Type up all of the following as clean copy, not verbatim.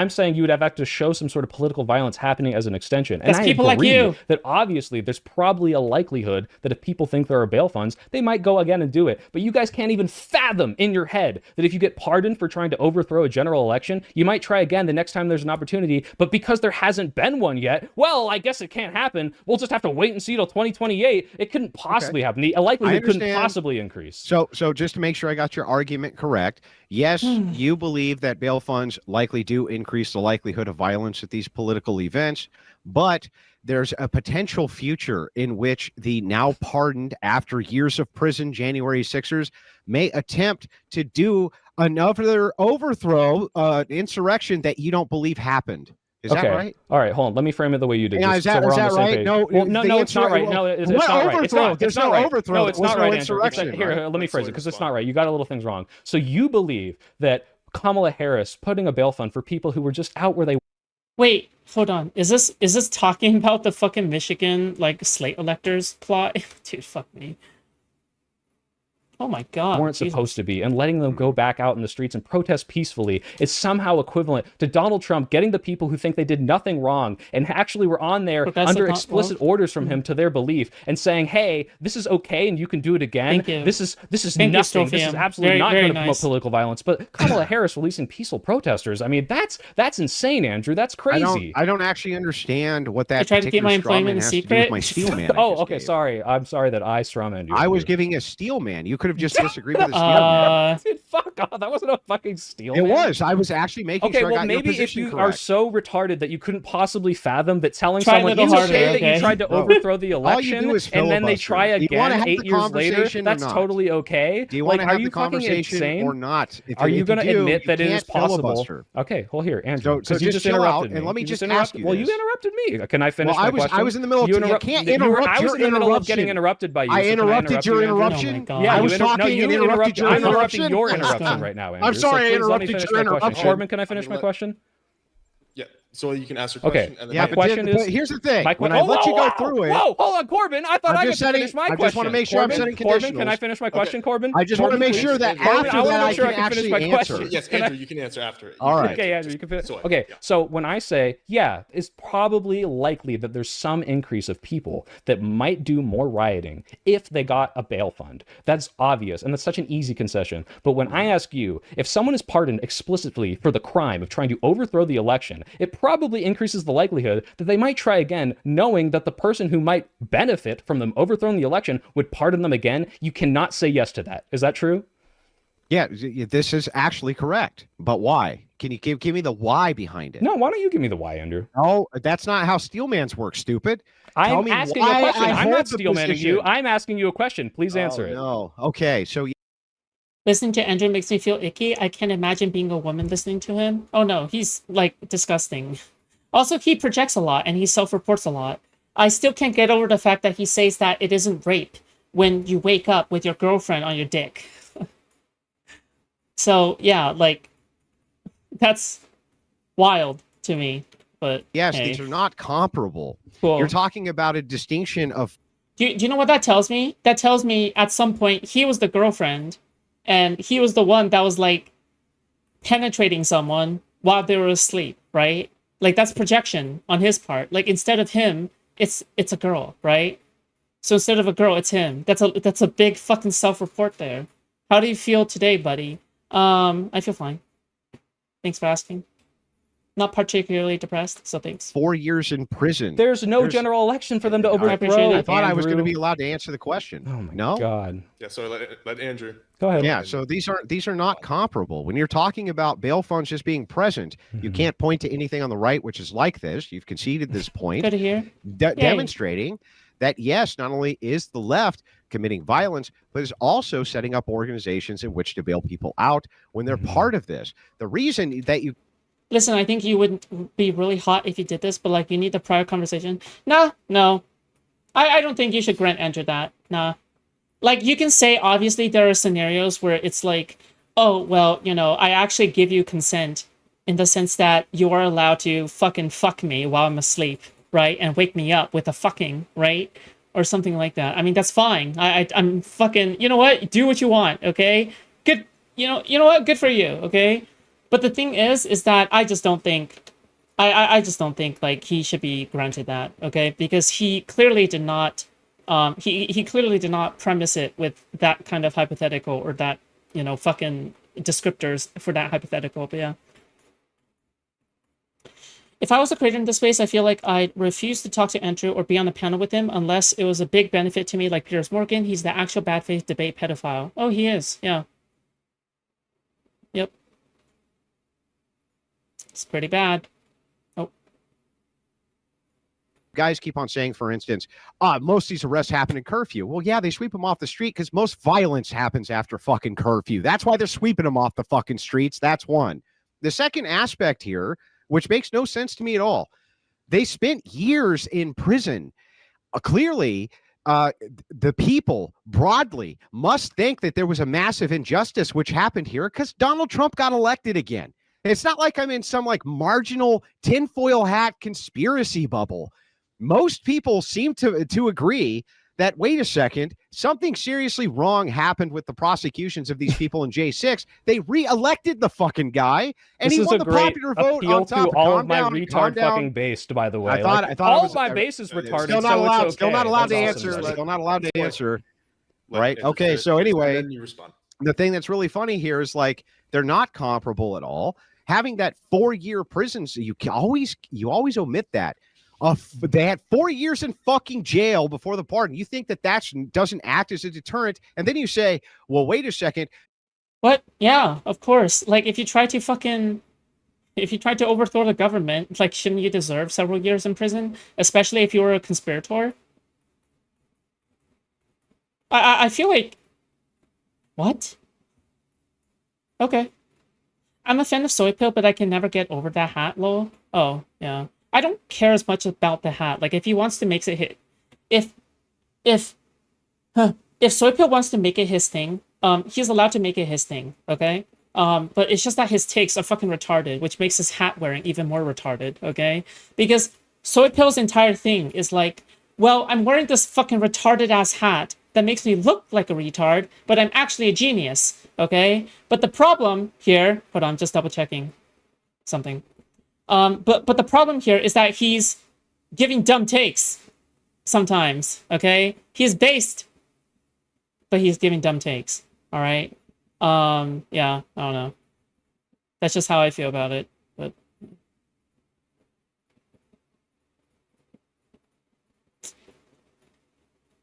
I'm saying you would have to show some sort of political violence happening as an extension. And That's I people like agree you. that obviously there's probably a likelihood that if people think there are bail funds, they might go again and do it. But you guys can't even fathom in your head that if you get pardoned for trying to overthrow a general election, you might try again the next time there's an opportunity. But because there hasn't been one yet, well, I guess it can't happen. We'll just have to wait and see till 2028. It couldn't possibly happen. The likelihood couldn't possibly increase. So just to make sure I got your argument correct, yes, you believe that bail funds likely do increase the likelihood of violence at these political events, but there's a potential future in which the now pardoned after years of prison January 6ers may attempt to do another overthrow, insurrection that you don't believe happened. Is that right? All right, hold on. Let me frame it the way you did. Yeah, is that right? No, it's not right. No, it's not right. It's not. There's no overthrow. No, it's not right. Insurrection. Here, let me phrase it because it's not right. You got a little things wrong. So you believe that Kamala Harris putting a bail fund for people who were just out where they. Wait, hold on. Is this talking about the fucking Michigan like slate electors plot? Dude, fuck me. Oh my God. Weren't supposed to be, and letting them go back out in the streets and protest peacefully is somehow equivalent to Donald Trump getting the people who think they did nothing wrong and actually were on there under explicit orders from him to their belief and saying, "Hey, this is okay, and you can do it again. This is nothing. This is absolutely not going to promote political violence." But Kamala Harris releasing peaceful protesters. I mean, that's insane, Andrew. That's crazy. I don't actually understand what that. I tried to keep my employment a secret. My steel man. Oh, okay. Sorry. I'm sorry that I strawmanned you. I was giving a steel man. You could have just disagreed with the steel man. Dude, fuck off. That wasn't a fucking steel man. It was. I was actually making sure I got your position correct. Okay, well, maybe if you are so retarded that you couldn't possibly fathom that telling someone it's okay that you tried to overthrow the election and then they try again 8 years later, that's totally okay. Do you want to have the conversation or not? Are you going to admit that it is possible? Okay, well, here, Andrew, because you just interrupted me. And let me just ask you. Well, you interrupted me. Can I finish my question? I was in the middle of. You can't interrupt. I was in the middle of getting interrupted by you. I interrupted your interruption. Yeah, I was talking and interrupted your interruption. Your interruption right now, Andrew. I'm sorry, I interrupted your interruption. Corbin, can I finish my question? Yeah, so you can ask your question. Okay. My question is. Here's the thing. When I let you go through it. Whoa, hold on, Corbin. I thought I could finish my question. I just want to make sure I'm setting conditions. Corbin, can I finish my question, Corbin? I just want to make sure that after that I can actually answer. Yes, Andrew, you can answer after it. All right. Okay, Andrew, you can finish. Okay, so when I say, yeah, it's probably likely that there's some increase of people that might do more rioting if they got a bail fund. That's obvious, and that's such an easy concession. But when I ask you, if someone is pardoned explicitly for the crime of trying to overthrow the election, it probably increases the likelihood that they might try again, knowing that the person who might benefit from them overthrowing the election would pardon them again. You cannot say yes to that. Is that true? Yeah, this is actually correct. But why? Can you give me the why behind it? No, why don't you give me the why, Andrew? No, that's not how steelmans work, stupid. I'm asking you a question. I'm not steelmanning you. I'm asking you a question. Please answer it. No. Okay, so... Listening to Andrew makes me feel icky. I can't imagine being a woman listening to him. Oh no, he's like disgusting. Also, he projects a lot and he self-reports a lot. I still can't get over the fact that he says that it isn't rape when you wake up with your girlfriend on your dick. So, yeah, like, that's wild to me. But yes, hey. These are not comparable. Cool. You're talking about a distinction of... Do you know what that tells me? That tells me at some point he was the girlfriend and he was the one that was, like, penetrating someone while they were asleep, right? Like, that's projection on his part. Like, instead of him, it's a girl, right? So instead of a girl, it's him. That's a big fucking self-report there. How do you feel today, buddy? I feel fine. Thanks for asking. Not particularly depressed, so thanks. 4 years in prison. There's no general election for them to overthrow. I thought I was going to be allowed to answer the question. Oh my God. Yeah, so let Andrew. Go ahead. Yeah, so these are not comparable. When you're talking about bail funds just being present, you can't point to anything on the right which is like this. You've conceded this point. Good to hear. Demonstrating that, yes, not only is the left committing violence, but is also setting up organizations in which to bail people out when they're part of this. The reason that you... Listen, I think you would be really hot if you did this, but, like, you need the prior conversation. No. I don't think you should grant Andrew that. Nah. Like, you can say, obviously, there are scenarios where it's like, oh, well, you know, I actually give you consent in the sense that you are allowed to fucking fuck me while I'm asleep, right? And wake me up with a fucking, right? Or something like that. I mean, that's fine. I'm fucking, you know what? Do what you want, okay? Good, you know what? Good for you, okay? But the thing is that I just don't think, I just don't think like he should be granted that, okay? Because he clearly did not, he clearly did not premise it with that kind of hypothetical or that, you know, fucking descriptors for that hypothetical. But yeah. If I was a creator in this space, I feel like I'd refuse to talk to Andrew or be on a panel with him unless it was a big benefit to me, like Piers Morgan. He's the actual bad faith debate pedophile. Oh, he is. Yeah. Yep. It's pretty bad. Oh. Guys keep on saying, for instance, most of these arrests happen in curfew. Well, yeah, they sweep them off the street because most violence happens after fucking curfew. That's why they're sweeping them off the fucking streets. That's one. The second aspect here, which makes no sense to me at all, they spent years in prison. Clearly, the people broadly must think that there was a massive injustice which happened here because Donald Trump got elected again. It's not like I'm in some like marginal tinfoil hat conspiracy bubble. Most people seem to agree that, wait a second, something seriously wrong happened with the prosecutions of these people in J6. They re-elected the fucking guy, and he won the popular vote on top. To all of my retard fucking base, by the way. I thought all of my base is retarded, still not so allowed, it's okay. Still not allowed to That's answer. awesome. Still not allowed to answer. Let Right? Andrew Okay, finish, so and anyway, then you respond. the thing that's really funny here is like they're not comparable at all. Having that 4-year prison, so you always omit that. They had 4 years in fucking jail before the pardon. You think that doesn't act as a deterrent, and then you say, "Well, wait a second." What? Yeah, of course. Like, if you try to overthrow the government, like, shouldn't you deserve several years in prison? Especially if you were a conspirator? I feel like... What? Okay. I'm a fan of Soy Pill, but I can never get over that hat, lol. Oh, yeah. I don't care as much about the hat. Like, if he wants to make it hit... If Soy Pill wants to make it his thing, he's allowed to make it his thing, okay? But it's just that his takes are fucking retarded, which makes his hat wearing even more retarded, okay? Because Soy Pill's entire thing is like, well, I'm wearing this fucking retarded-ass hat that makes me look like a retard, but I'm actually a genius, okay? But the problem here... Hold on, I'm just double-checking something. But the problem here is that he's giving dumb takes sometimes, okay? He's based, but he's giving dumb takes, all right? Yeah, I don't know. That's just how I feel about it, but...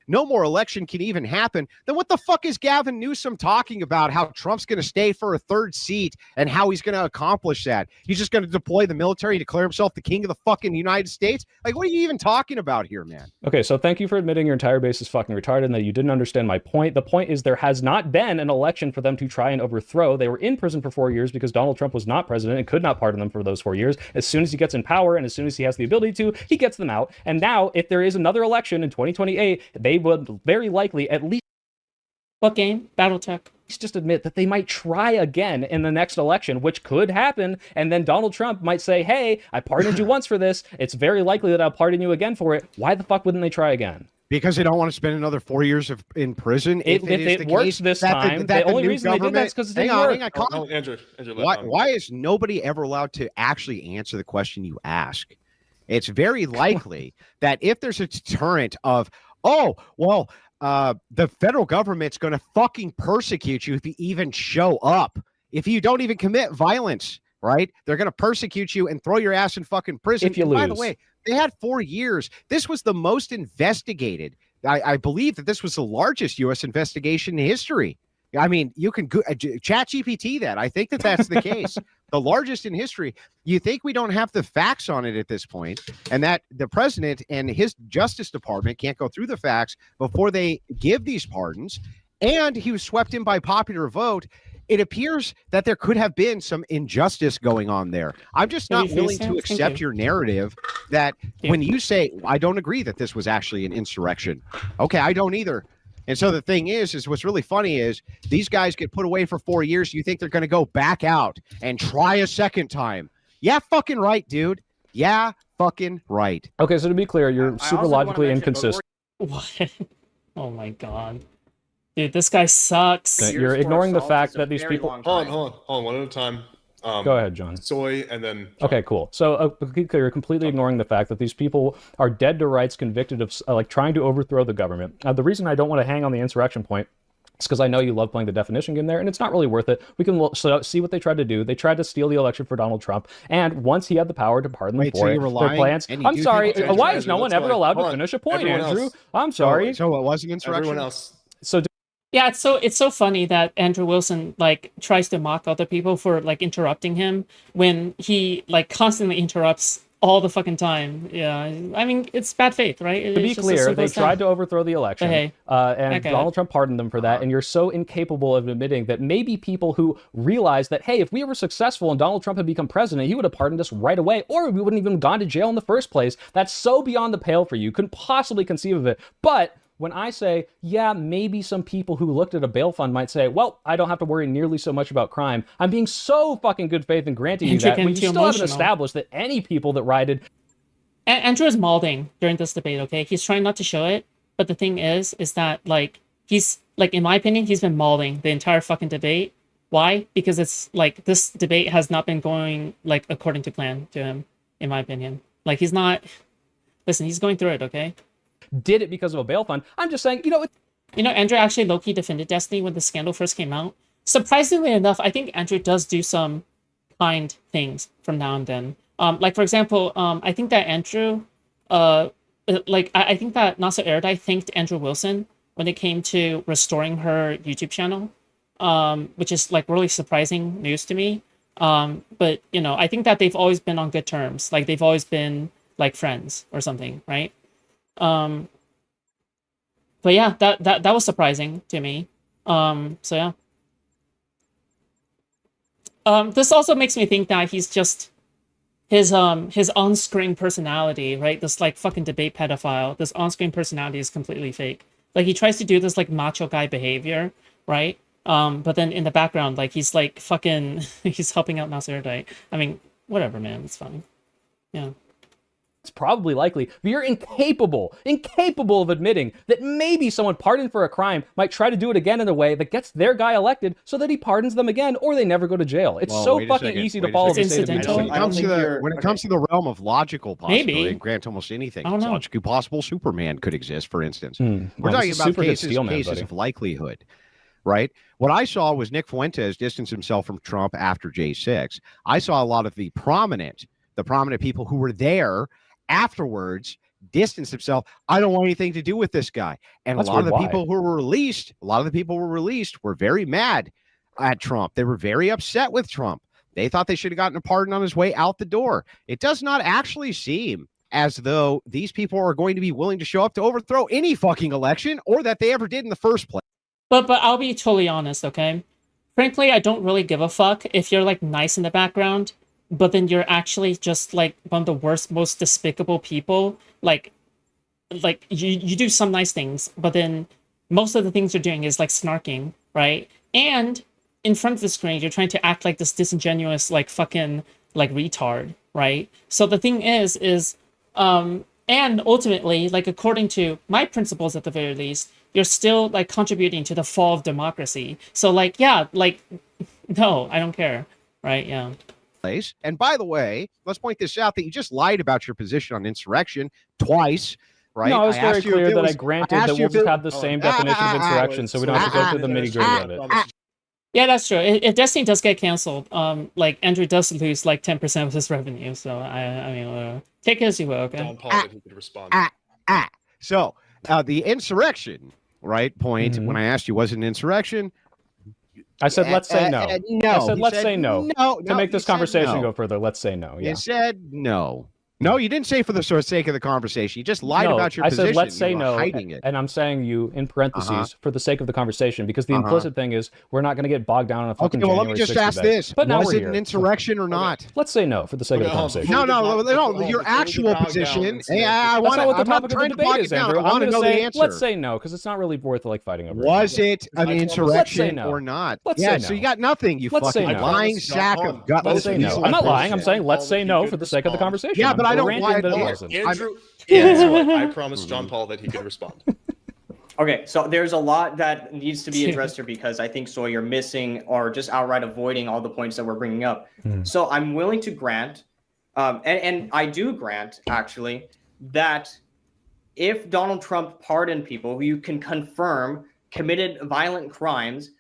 No more election can even happen, then what the fuck is Gavin Newsom talking about? How Trump's going to stay for a third seat and how he's going to accomplish that? He's just going to deploy the military, declare himself the king of the fucking United States? Like, what are you even talking about here, man? Okay, so thank you for admitting your entire base is fucking retarded and that you didn't understand my point. The point is there has not been an election for them to try and overthrow. They were in prison for 4 years because Donald Trump was not president and could not pardon them for those 4 years. As soon as he gets in power and as soon as he has the ability to, he gets them out. And now, if there is another election in 2028, they would very likely at least... What game? Battletech. Just admit that they might try again in the next election, which could happen, and then Donald Trump might say, hey, I pardoned you once for this. It's very likely that I'll pardon you again for it. Why the fuck wouldn't they try again? Because they don't want to spend another 4 years in prison. If it works this time, the only reason they did that is because it didn't work. Andrew, why is nobody ever allowed to actually answer the question you ask? It's very likely that if there's a deterrent of, oh, well, the federal government's going to fucking persecute you if you even show up. If you don't even commit violence, right? They're going to persecute you and throw your ass in fucking prison. If you lose. By the way, they had 4 years. This was the most investigated. I believe that this was the largest U.S. investigation in history. I mean, you can chat GPT that. I think that that's the case. The largest in history. You think we don't have the facts on it at this point, and that the president and his Justice Department can't go through the facts before they give these pardons, and he was swept in by popular vote. It appears that there could have been some injustice going on there. I'm just not willing to accept your narrative that when you say, I don't agree that this was actually an insurrection. Okay, I don't either. And so the thing is what's really funny is these guys get put away for 4 years. You think they're going to go back out and try a second time. Yeah, fucking right, dude. Yeah, fucking right. Okay, so to be clear, you're super logically inconsistent. What? Oh my god. Dude, this guy sucks. You're ignoring the fact that these people... Hold on, one at a time. Go ahead, John. Soy, and then Okay, cool. So you're completely ignoring the fact that these people are dead to rights, convicted of like trying to overthrow the government. The reason I don't want to hang on the insurrection point is because I know you love playing the definition game there, and it's not really worth it. We can see what they tried to do. They tried to steal the election for Donald Trump, and once he had the power to pardon them for it, their plans. I'm sorry. Why is no one ever allowed to finish a point, Andrew? I'm sorry. So it wasn't insurrection. everyone else. So Yeah, it's so funny that Andrew Wilson like tries to mock other people for like interrupting him when he like constantly interrupts all the fucking time. Yeah, I mean it's bad faith, right? to be clear, they tried to overthrow the election, Hey, and okay. Donald Trump pardoned them for that. And you're so incapable of admitting that maybe people who realize that, hey, if we were successful and Donald Trump had become president, he would have pardoned us right away, or we wouldn't even gone to jail in the first place. That's so beyond the pale for you. Couldn't possibly conceive of it. But when I say, yeah, maybe some people who looked at a bail fund might say, well, I don't have to worry nearly so much about crime, I'm being so fucking good faith in granting you that, but you still haven't established that any people that rioted. Andrew is malding during this debate, okay? He's trying not to show it, but the thing is that, like, he's, like, in my opinion, he's been malding the entire fucking debate. Why? Because it's, like, this debate has not been going, like, according to plan to him, in my opinion. Like, he's not... Listen, he's going through it, okay? Did it because of a bail fund. I'm just saying, Andrew actually low-key defended Destiny when the scandal first came out. Surprisingly enough, I think Andrew does do some kind things from now and then. Like, for example, I think that Andrew, I think that Nasser Erday thanked Andrew Wilson when it came to restoring her YouTube channel, which is, like, really surprising news to me. But, I think that they've always been on good terms. Like, they've always been, like, friends or something, right? But yeah, that was surprising to me. So yeah. This also makes me think that he's just his on-screen personality, right? This like fucking debate pedophile. This on-screen personality is completely fake. Like he tries to do this like macho guy behavior, right? But then in the background, like he's like fucking he's helping out Nasser Erday. I mean, whatever, man. It's fine. Yeah. it's probably likely, but you're incapable of admitting that maybe someone pardoned for a crime might try to do it again in a way that gets their guy elected so that he pardons them again, or they never go to jail. It's so fucking easy to follow the state of incidental. When it comes to the realm of logical possibility, and grant almost anything. I don't know. Logically possible Superman could exist, for instance. Well, We're talking this is about super good cases steel man, buddy. of likelihood, right? What I saw was Nick Fuentes distance himself from Trump after J6. I saw a lot of the prominent people who were there afterwards distance themselves. I don't want anything to do with this guy. And That's a lot of the weird. people who were released, were very mad at Trump. They were very upset with Trump. They thought they should have gotten a pardon on his way out the door. It does not actually seem as though these people are going to be willing to show up to overthrow any fucking election, or that they ever did in the first place. But I'll be totally honest, okay? Frankly, I don't really give a fuck if you're like nice in the background, but then you're actually just like one of the worst, most despicable people. Like you do some nice things, but then most of the things you're doing is like snarking, right? And in front of the screen, you're trying to act like this disingenuous, like fucking like retard, right? So the thing is and ultimately, like according to my principles at the very least, you're still like contributing to the fall of democracy. So like, yeah, like, no, I don't care, right? Yeah. And by the way, let's point this out, that you just lied about your position on insurrection twice, right? No, I was very asked you if clear it that I was- granted asked that you we'll if just it- have the same definition of insurrection, so we don't have to go through the nitty-gritty of it. Yeah, that's true. If Destiny does get canceled, like Andrew does lose like 10% of his revenue. So I mean, take it as you will. Okay. John Paul that he could respond. So the insurrection, right? Point. Mhm. When I asked you, was it an insurrection? I said, let's say no. No. I said, He let's say no. No. To make this you said conversation no. go further, let's say no. Yeah. You said no. No, you didn't say for the sake of the conversation. You just lied No, about your I position. said, let's say You were no, hiding it. and I'm saying you in parentheses for the sake of the conversation, because the Uh-huh. implicit thing is we're not going to get bogged down on a Okay, fucking well, let January me just 6th ask debate. this. But now Was we're it here. an insurrection or not? Let's say no for the sake of the Okay, conversation. No, Before your we actual bow down position. and say- Yeah, That's not what the I'm not topic of trying the to bog debate it is, down. Andrew. I want I'm to going know to the say, answer. let's say no, because it's not really worth like fighting over. Was it an Let's say insurrection no. or not? Let's Yeah, say so no. you got nothing, you Let's say fucking no. lying John sack Paul, of gutless. Let's say no. piece of I'm not lying. I'm bullshit. saying let's Paul say that no he for could the sake of the respond. conversation. Yeah, but I'm I don't granting want- that it yeah, wasn't. Andrew, I promised John Paul that he could respond. Okay, so there's a lot that needs to be addressed here because I think, Soy, you're missing or just outright avoiding all the points that we're bringing up. So I'm willing to grant, and I do grant, actually, that if Donald Trump pardoned people who you can confirm committed violent crimes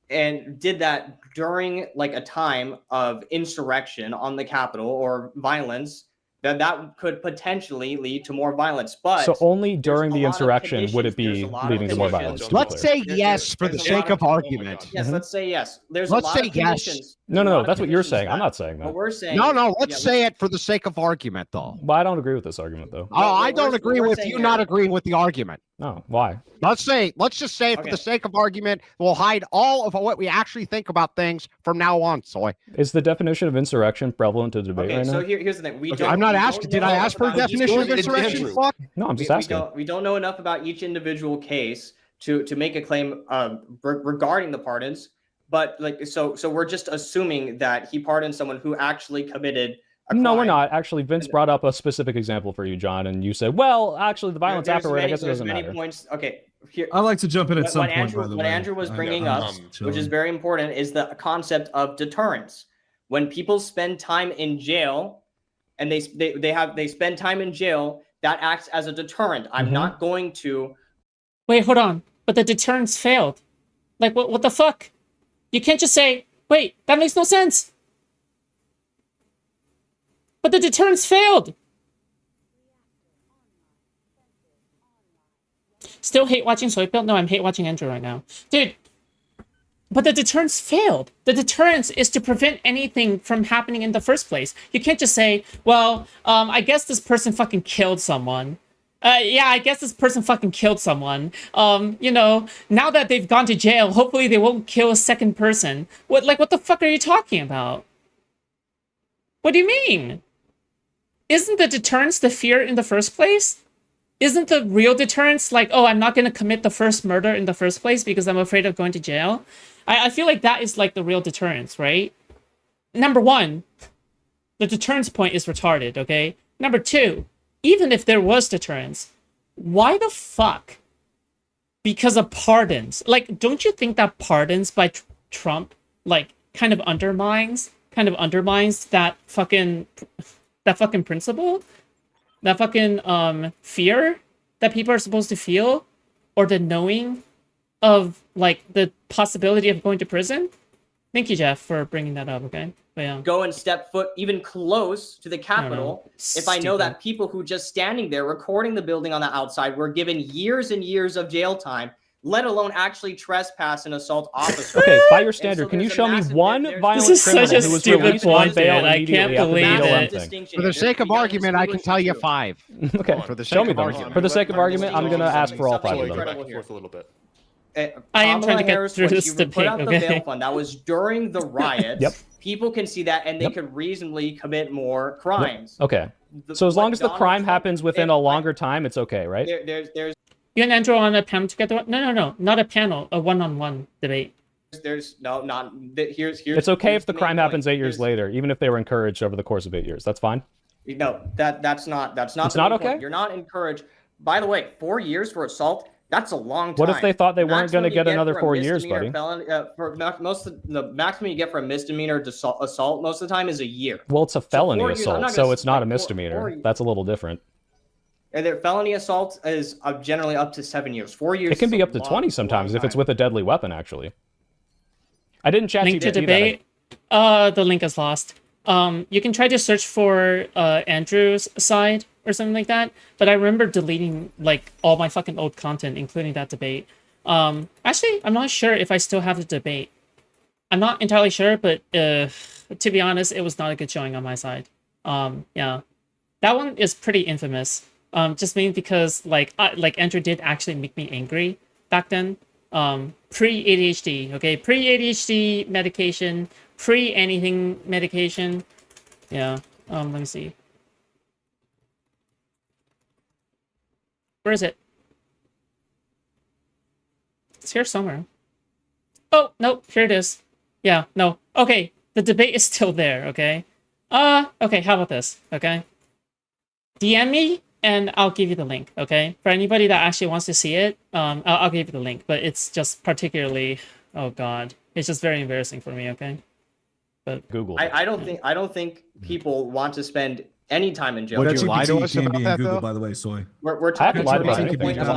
and did that during like a time of insurrection on the Capitol or violence, that could potentially lead to more violence. But So only there's during a the lot of insurrection would it conditions. be There's a lot of leading to more conditions. violence? To be Let's clear. say yes for the There's a sake lot of of- argument. Yes, let's say yes. There's Let's a lot say of yes. conditions. No, There's a no, lot of that's what you're conditions saying. I'm not saying But that. we're saying No, let's yeah, say it for the sake of argument, though. Well, I don't agree with this argument, though. Oh, I don't we're- agree we're with saying you here- not agreeing with the argument. No, why? Let's just say it for Okay. the sake of argument. We'll hide all of what we actually think about things from now on, Soy. Is the definition of insurrection prevalent to debate Okay, right so now? here's the thing. We Okay. don't. I'm not we don't asking. Did know I enough ask for a about each definition of individual insurrection? case. Fuck. No, I'm just asking. We don't know enough about each individual case to make a claim regarding the pardons. But like, so we're just assuming that he pardoned someone who actually committed a crime. No, we're not. Actually, Vince brought up a specific example for you, John, and you said, well, actually, the violence There's afterward, I many- guess it there's doesn't many matter. points. Okay, here. I'd like to jump in at some What point, Andrew, by the what way. Andrew was I- bringing I'm up, just which is chilling. very important, is the concept of deterrence. When people spend time in jail, and they spend time in jail, that acts as a deterrent. I'm Mhm. not going to. Wait, hold on. But the deterrence failed. Like, what the fuck? You can't just say, wait, that makes no sense. But the deterrence failed. Still hate watching Soy Build? No, I'm hate watching Andrew right now. Dude, but the deterrence failed. The deterrence is to prevent anything from happening in the first place. You can't just say, well, I guess this person fucking killed someone. Yeah, I guess this person fucking killed someone. You know, now that they've gone to jail, hopefully they won't kill a second person. What the fuck are you talking about? What do you mean? Isn't the deterrence the fear in the first place? Isn't the real deterrence like, oh, I'm not going to commit the first murder in the first place because I'm afraid of going to jail? I feel like that is like the real deterrence, right? Number one, the deterrence point is retarded, okay? Number two, even if there was deterrence, why the fuck? Because of pardons. Like, don't you think that pardons by Trump, like, kind of undermines that fucking principle? That fucking fear that people are supposed to feel, or the knowing of like the possibility of going to prison. Thank you, Jeff, for bringing that up. Okay, but yeah, Go and step foot even close to the Capitol if I know that people who just standing there recording the building on the outside were given years and years of jail time, let alone actually trespass and assault officers. Okay, by your so standard, can there's you a show me massive- one there's- violent This is such criminal a who was stupid released on point, bail dude. I immediately can't after the believe BLM it. thing? For the sake of argument, I can tell you 5. Okay, For the show sake me of them. argument. For the sake of argument, I'm gonna ask for all 5 Something of them. incredible Back and here. forth a little bit. I am trying to get Harris, through when this she put debate, out the okay? bail fund, that was during the riots. Yep. People can see that, and they Yep. could reasonably commit more crimes. Okay, The- so as long what as the Donald crime Trump happens within did, a longer time, it's okay, right? there's You and Andrew on a panel together? No, not a panel, a one-on-one debate. no, not here's It's okay here's if the main crime point. happens 8 years Here's- later, even if they were encouraged over the course of 8 years. That's fine. No, that's not It's the not main okay? point. You're not encouraged. By the way, 4 years for assault, that's a long time. What if they thought they weren't Maximum gonna you get another for a 4 years, misdemeanor buddy? felony- the maximum you get for a misdemeanor assault most of the time is a year. Well, it's a felony 4 years, I'm assault, not so gonna it's not a like, misdemeanor. four- That's a little different. And their felony assault is generally up to 7 years. 4 years. It can is be a up to long, 20 sometimes long if it's time. with a deadly weapon, actually. I didn't chat Link to GPT that. debate. The link is lost. You can try to search for Andrew's side or something like that. But I remember deleting like all my fucking old content, including that debate. Actually, I'm not sure if I still have the debate. I'm not entirely sure, but to be honest, it was not a good showing on my side. Yeah, that one is pretty infamous. Just mainly because like Andrew did actually make me angry back then. Pre-ADHD, okay? Pre-ADHD medication, pre-anything medication. Yeah, let me see. Where is it? It's here somewhere. Oh, no, here it is. Yeah, no. Okay, the debate is still there, okay? Okay, how about this, okay? DM me and I'll give you the link. Okay, for anybody that actually wants to see it, I'll give you the link. But it's just particularly, oh god, it's just very embarrassing for me. Okay, but Google. I don't think people want to spend any time in jail. Would you lie to ChatGPT us can about be in that, Google, though? by the way, Soy. We're talking lied we're about making a point anything.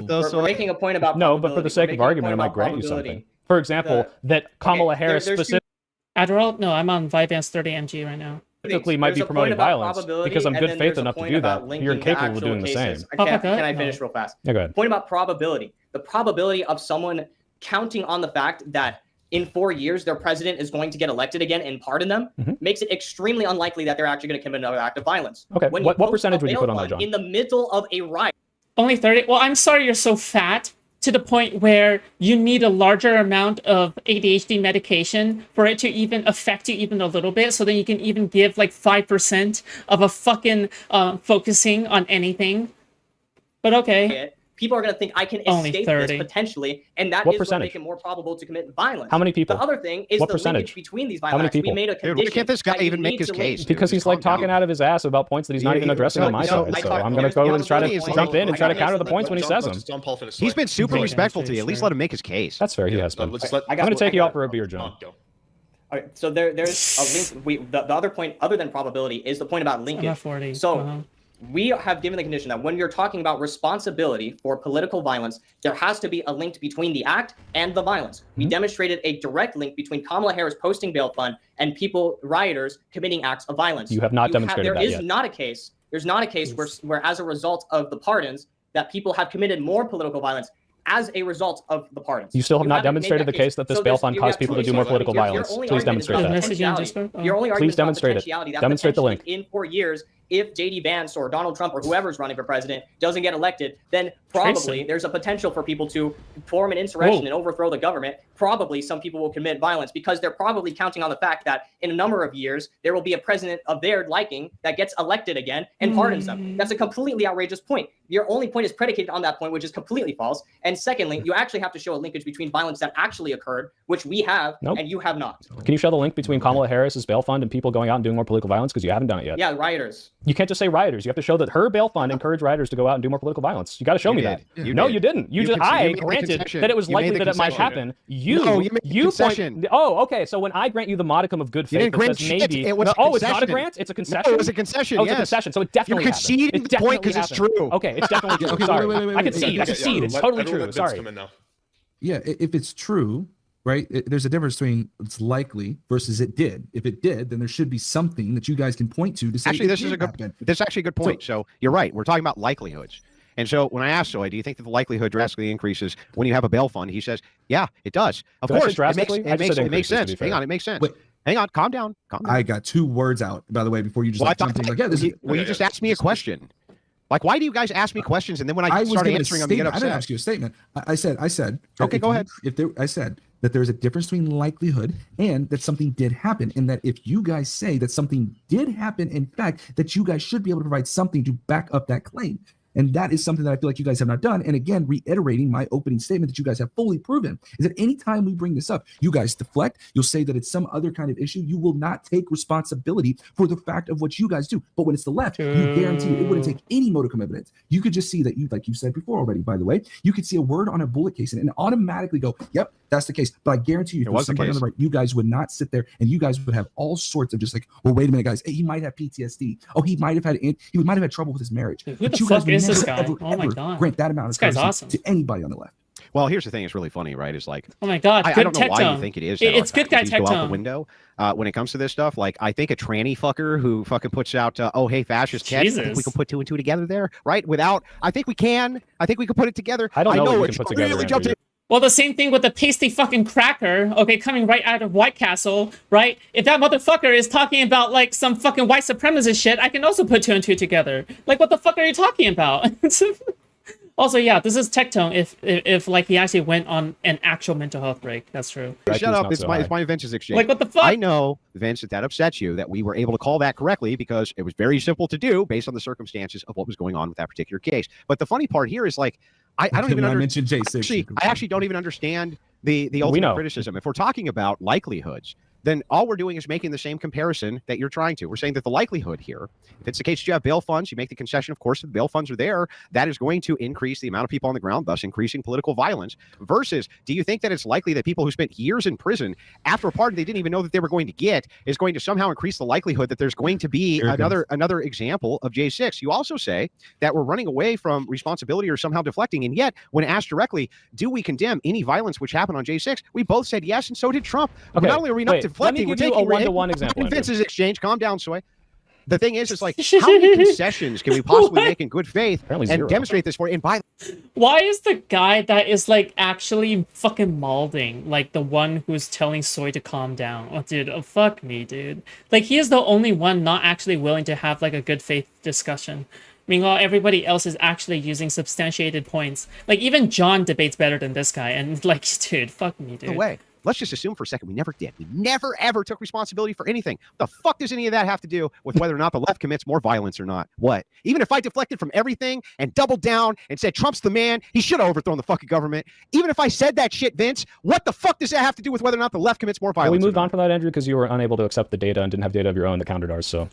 about we're making a point about No, but for probability. the sake We're of making a argument, I point might about grant you probability. something. For example, that Kamala Harris there's two specifically Adderall? No, I'm on Vyvanse 30 mg right now. might There's be a point promoting about violence probability, because I'm and good then faith there's a enough to point do about that. linking You're the incapable of actual doing the cases. same. Can I finish real fast? Yeah, go ahead. Point about probability. The probability of someone counting on the fact that in 4 years their president is going to get elected again and pardon them makes it extremely unlikely that they're actually going to commit another act of violence. Okay, When what you post percentage a would you bail put on that, fund John? in the middle of a riot? Only 30? Well, I'm sorry you're so fat to the point where you need a larger amount of ADHD medication for it to even affect you even a little bit, so then you can even give like 5% of a fucking focusing on anything. But okay. People are going to think I can Only escape 30. this potentially, and that What is what percentage? make it more probable to commit violence. How many people? The other thing is What the percentage? linkage between these How violent many acts. We people? made a Dude, condition. why can't this guy that you even make need his to link- case? Because Just he's like calm talking down. out of his ass about points that he's not Yeah, even yeah, addressing no, on my no, side. I So talked- I'm gonna go and try to Here's the jump in and try to thing. counter the points when he says them. John Paul finish. He's been super Okay, respectful sure, to you. At least sure. let him make his case. That's fair. He has been. Let's let, I I'm got gonna it. take I you got out for a it. beer, John. Go. All right, so there's a link. The other point, other than probability, is the point about I'm linkage. at 40. So we have given the condition that when you're talking about responsibility for political violence, there has to be a link between the act and the violence. We demonstrated a direct link between Kamala Harris posting bail fund and rioters committing acts of violence. You have not demonstrated that There is yet. not a case. There's not a case where, as a result of the pardons, that people have committed more political violence as a result of the pardons. You still have not haven't made demonstrated that the case that this So bail there's- fund you caused have people two to do more issues. political Your violence. only Please argument is demonstrate about that. Message you on potentiality. Discord? Your only Please argument is about demonstrate it. potentiality, that Demonstrate the potentially link. in 4 years, if JD Vance or Donald Trump or whoever's running for president doesn't get elected, then probably Tracy. there's a potential for people to form an insurrection Whoa. and overthrow the government. Probably some people will commit violence because they're probably counting on the fact that in a number of years there will be a president of their liking that gets elected again and pardons them. That's a completely outrageous point. Your only point is predicated on that point, which is completely false. And secondly, you actually have to show a linkage between violence that actually occurred, which we have, Nope. and you have not. Can you show the link between Kamala Harris's bail fund and people going out and doing more political violence? Because you haven't done it yet. Yeah, rioters. You can't just say rioters. You have to show that her bail fund encouraged rioters to go out and do more political violence. You got to show You me did. that. You No, did. you didn't. You just conceded- I you made the granted concession. that it was You likely made the that it might concession. happen. No, you made the concession. Oh, okay. So when I grant you the modicum of good You faith didn't that grant says shit. maybe, It was no, a oh, it's not a concession. grant. It's a concession. No, it was a concession. Oh, it's yes. a concession. So it definitely You're happened. conceding It the point definitely because it's happened. true. Okay, it's definitely true. Okay, Sorry, wait, I concede. I wait. concede. It's Let totally everyone true. let Vince Sorry. come in now. Yeah, if it's true, right? There's a difference between it's likely versus it did. If it did, then there should be something that you guys can point to say Actually, it this is did a good. happen. This is actually a good point. So you're right. We're talking about likelihoods. And so when I asked Soy, do you think that the likelihood drastically increases when you have a bail fund? He says, yeah, it does. Of Did I say course, it drastically? I just said makes increases, to sense. be fair. Hang on, it makes sense. Wait. Hang on, calm down. Calm down. I got 2 words out, by the way, before you just Well, I like thought jumped in like, yeah, this is. you just asked me a question. Like, why do you guys ask me questions and then when I was start giving a answering them, you get statement. I didn't upset? ask you a statement. I said. that Okay, if go you- ahead. I said that there's a difference between likelihood and that something did happen, and that if you guys say that something did happen, in fact, that you guys should be able to provide something to back up that claim. And that is something that I feel like you guys have not done. And again, reiterating my opening statement that you guys have fully proven is that anytime we bring this up, you guys deflect. You'll say that it's some other kind of issue. You will not take responsibility for the fact of what you guys do. But when it's the left, you guarantee it wouldn't take any modicum of evidence. You could just see that like you said before already, by the way, you could see a word on a bullet case and automatically go, yep, that's the case. But I guarantee you, if It it was was the somebody on case. the right, you guys would not sit there and you guys would have all sorts of just like, well, wait a minute, guys. Hey, he might have PTSD. Oh, he might have had trouble with his marriage. Who But the you guys fuck would is this never, guy? ever, Oh my ever God. grant that amount of This guy's courtesy awesome. to anybody on the left. Well, here's the thing. It's really funny, right? It's like, Oh my God. I Good don't know tech why tone. you think it is. that It's our good guy faculties tech go out the tone. window when it comes to this stuff. Like, I think a tranny fucker who fucking puts out, oh, hey, fascist catch. I think we Jesus. can put 2 and 2 together there, right? I think we can. I think we can put it together. I don't know what you it's can put together, really Andrew. jumped in. Well, the same thing with the pasty fucking cracker, okay, coming right out of White Castle, right? If that motherfucker is talking about, like, some fucking white supremacist shit, I can also put 2 and 2 together. Like, what the fuck are you talking about? Also, yeah, this is tech tone if like, he actually went on an actual mental health break. That's true. IQ is Shut up. not It's so my high. Vince's exchange. Like, what the fuck? I know, Vince, that upsets you that we were able to call that correctly because it was very simple to do based on the circumstances of what was going on with that particular case. But the funny part here is, like, I don't even I mentioned J6. I actually don't even understand the We ultimate know. criticism. If we're talking about likelihoods, then all we're doing is making the same comparison that you're trying to. We're saying that the likelihood here, if it's the case that you have bail funds, you make the concession, of course, the bail funds are there, that is going to increase the amount of people on the ground, thus increasing political violence, versus do you think that it's likely that people who spent years in prison after a pardon they didn't even know that they were going to get is going to somehow increase the likelihood that there's going to be another example of J6? You also say that we're running away from responsibility or somehow deflecting, and yet when asked directly, do we condemn any violence which happened on J6, we both said yes, and so did Trump. Okay, not only are we not deflecting, let me give you a one-to-one we're example. Vince's exchange. Calm down, Soy. The thing is, it's like, how many concessions can we possibly make in good faith Apparently and zero. demonstrate this for? And by Why is the guy that is like actually fucking malding like the one who's telling Soy to calm down? Oh, dude, oh, fuck me, dude. Like, he is the only one not actually willing to have like a good faith discussion. Meanwhile, everybody else is actually using substantiated points. Like, even John debates better than this guy, and like, dude, fuck me, dude. the way, let's just assume for a second we never did. We never ever took responsibility for anything. What the fuck does any of that have to do with whether or not the left commits more violence or not? What? Even if I deflected from everything and doubled down and said Trump's the man, he should have overthrown the fucking government. Even if I said that shit, Vince, what the fuck does that have to do with whether or not the left commits more violence? Well, we moved on from that, Andrew, because you were unable to accept the data and didn't have data of your own that countered ours. So.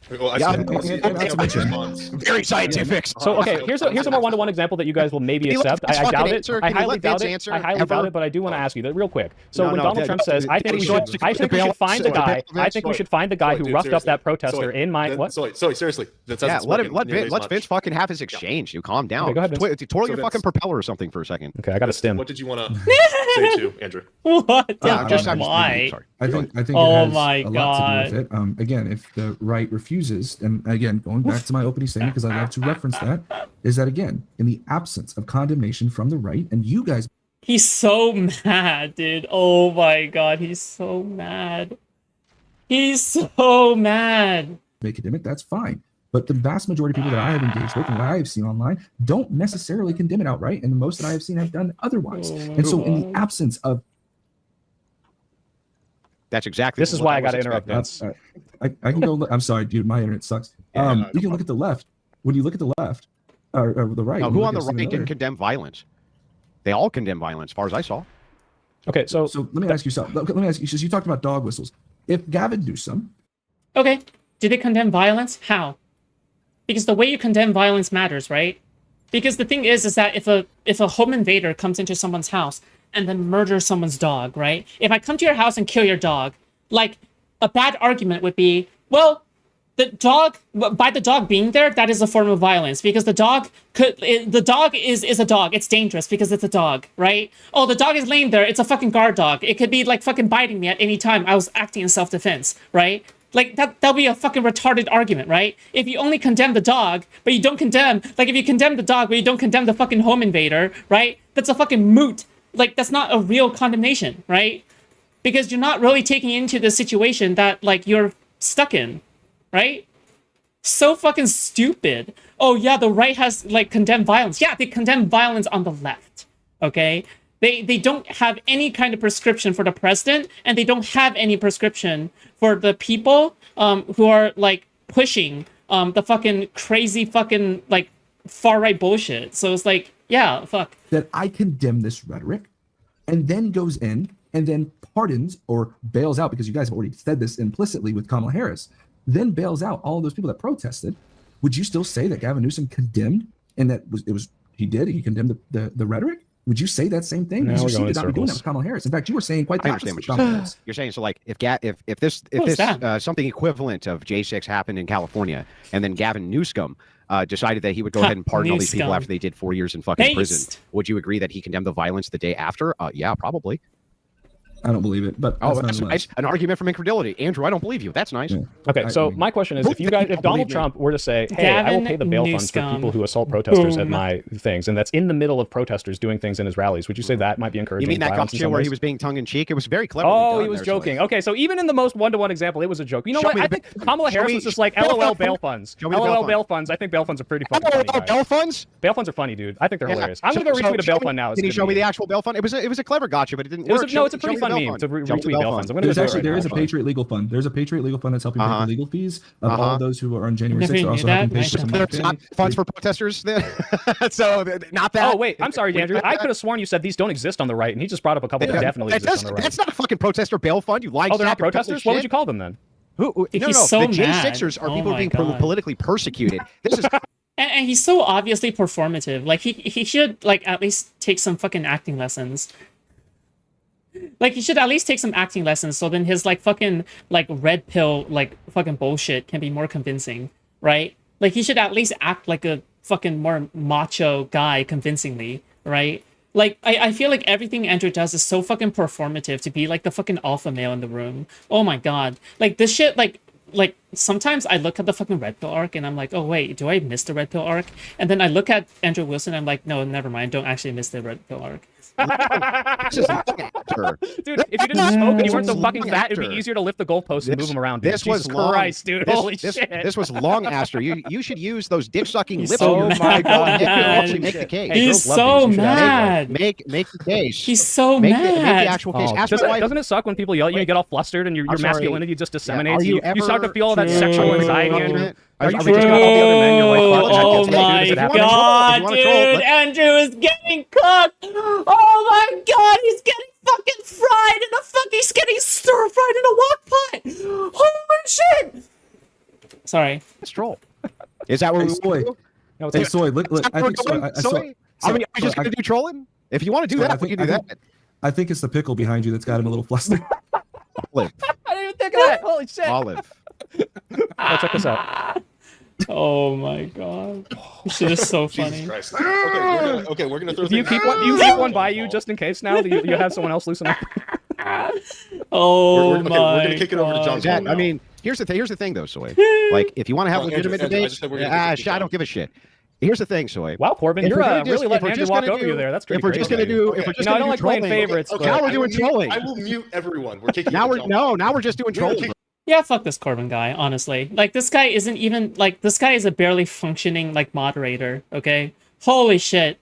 Well, I Yeah, see response. Very scientific. So okay, here's a more one-to-one example that you guys will maybe Can you let accept. Vince I doubt fucking it. answer? I Can you highly let doubt Vince it. answer? I highly doubt it, but I do want to ask you that real quick. So No, when no, Donald that- Trump says, "I think we should find the guy," I think we should find the guy who roughed up that protester in my what? So seriously, that's Yeah, let Vince fucking have his exchange. You calm down. Okay, go ahead, Vince. Twirl So your fucking propeller or something for a second. Okay, I got a stim. What did you want to say to Andrew? What? I'm just Why? sorry. I think Oh it has my a lot to do with it. Again, if the right refuses, and again, going back to my opening statement, because I love to reference that, is that again, in the absence of condemnation from the right, and you guys He's so mad, dude. Oh my god, he's so mad. He's so mad. may condemn it, that's fine. But the vast majority of people that I have engaged with and that I have seen online don't necessarily condemn it outright, and the most that I have seen have done otherwise. Oh my And so, in the God. absence of That's exactly. This is what why I was got to interrupt expecting. Vince. I can go. I'm sorry, dude. My internet sucks. Yeah, no You can look at the left. When you look at the left, or the right. No, when who you on look the at right another- didn't condemn violence? They all condemn violence, as far as I saw. Okay, so So let me ask you something. Let me ask you. Since you talked about dog whistles, if Gavin Newsom, Okay, did they condemn violence? How? Because the way you condemn violence matters, right? Because the thing is that if a home invader comes into someone's house and then murders someone's dog, right? If I come to your house and kill your dog, like, a bad argument would be, well, the dog, by the dog being there, that is a form of violence, because the dog is a dog. It's dangerous because it's a dog, right? Oh, the dog is laying there. It's a fucking guard dog. It could be like fucking biting me at any time. I was acting in self-defense, right? Like, that'll be a fucking retarded argument, right? If you only condemn the dog, but you don't condemn, like, if you condemn the dog, but you don't condemn the fucking home invader, right? That's a fucking moot. Like, that's not a real condemnation, right? Because you're not really taking into the situation that, like, you're stuck in, right? So fucking stupid. Oh, yeah, the right has, like, condemned violence. Yeah, they condemn violence on the left, okay? They don't have any kind of prescription for the president, and they don't have any prescription for the people who are, like, pushing the fucking crazy fucking, like, far-right bullshit. So it's like, yeah, fuck. that I condemn this rhetoric, and then goes in and then pardons or bails out, because you guys have already said this implicitly with Kamala Harris, then bails out all of those people that protested, would you still say that Gavin Newsom condemned, and that he condemned the rhetoric? Would you say that same thing? No, Because we're you going did in not be doing that circles. with Kamala Harris. In fact, you were saying quite the I opposite understand with what Kamala Harris. You're saying, so like if What was that? something equivalent of J6 happened in California, and then Gavin Newsom decided that he would go ahead and pardon all these people Newscomb. after they did 4 years in fucking prison, Based. would you agree that he condemned the violence the day after? Yeah, probably. I don't believe it, but Oh, that's that's nonetheless. nice. An argument from incredulity. Andrew, I don't believe you. That's nice. Yeah. Okay, I so mean, my question is, Both if of you Donald believe me. Trump were to say, "Hey, I will Gavin pay the bail funds for Newsom. people who assault protesters at Boom. my things," and that's in the middle of protesters doing things in his rallies, would you say that might be You encouraging mean that violence in gotcha some where ways? he was being tongue in cheek? It was very clever. Oh, he was joking. Okay, so even in the most one-to-one example, it was a joke. You know Show what? me I the think Kamala show Harris me- was just like, show me the "LOL, bail bail fund. funds." Show me the bail LOL, fund. bail funds. I think bail funds are pretty funny. Funny guys. Bail funds? Bail funds are funny, dude. I think they're Yeah. hilarious. I'm gonna go retweet a bail fund now. It's Can you good show me meme. the actual bail fund? It was a clever gotcha, but it didn't It was work. no, it's a pretty Show me on bail me fund. to Jump to retweet bail bail fund. funds. I'm going to There's do it actually right there now. is a Patriot legal fund. There's a Patriot legal fund that's helping pay Uh-huh. the legal fees of all Uh-huh. of those who are on January Never 6th. They're knew also that. helping pay Nice for to some know. of There's the not funds for protesters then. So not that. Oh wait, I'm sorry, Andrew. I could have sworn you said these don't exist on the right, and he just brought up a couple that definitely exist on the right. That's not a fucking protester bail fund. You lied. Oh, they're not protesters? What would you call them then? No, He's no. so The mad. J6ers are Oh people my being God. politically persecuted. This is And he's so obviously performative. Like he should like at least take some fucking acting lessons. Like he should at least take some acting lessons so then his like fucking like red pill like fucking bullshit can be more convincing, right? Like he should at least act like a fucking more macho guy convincingly, right? Like I feel like everything Andrew does is so fucking performative to be like the fucking alpha male in the room. Oh my god. Like this shit like sometimes I look at the fucking red pill arc and I'm like, oh wait, do I miss the red pill arc? And then I look at Andrew Wilson and I'm like, no, never mind, don't actually miss the red pill arc. just actor. Dude, if you didn't smoke and you weren't so Long fucking fat, it'd be after. easier to lift the goalposts and move them around. Dude. This was Jesus long. Christ, dude. Holy shit. This was long after. You should use those dick sucking He's lips. so of yours. mad. You can actually make the case. Hey, He's girls love so these. You should have mad. Make the case. He's so make mad. the actual case. Oh, Ask my wife. doesn't it suck when people yell at you and you get all flustered and your I'm sorry. masculinity just disseminates? Are you you start to ever- feel all that True. sexual anxiety. True. Andrew? Are you Are just we gonna all the other men? You're like, fuck, Oh this my dude, does it happen? god, If you wanna troll, dude! let- Andrew is getting cooked! Oh my god, he's getting fucking fried in a fucking, he's getting stir fried in a wok pot! Holy shit! Sorry. Let's troll. Is that what Hey, we Soy. do? No, it's Hey, okay. Soy, look, Is that I what think we're Soy, doing? I, Soy? I mean, are we just I- gonna do trolling? If you want to do Soy, that, we can do that. I think it's the pickle behind you that's got him a little flustered. Olive. I didn't even think of that. Holy shit. Olive. Oh, check this out. Oh my god. This shit is so Jesus funny. Christ. Okay, we're gonna throw. Do you things- keep one by you just in case now? Do you have someone else loosen up? Oh We're my gonna kick it over to god. John's That, now. I mean, here's the thing, though, Soy. Like, if you want to have Andrew, legitimate Andrew, I debates, just said we're gonna kick it to I don't John. give a shit. Here's the thing, Soy. Wow, Corbin, If you're we're gonna just- really if letting we're Andrew just walk gonna over do- you there. That's If pretty we're crazy. just gonna do, if we're just No, I gonna don't do like playing trolling, favorites, okay, but- now we're I will doing mute- trolling. I will mute everyone. We're kicking. Now it to we're John. now we're just doing trolling. Yeah, fuck this Corbin guy, honestly. Like, this guy isn't even, like, this guy is a barely functioning, like, moderator, okay? Holy shit.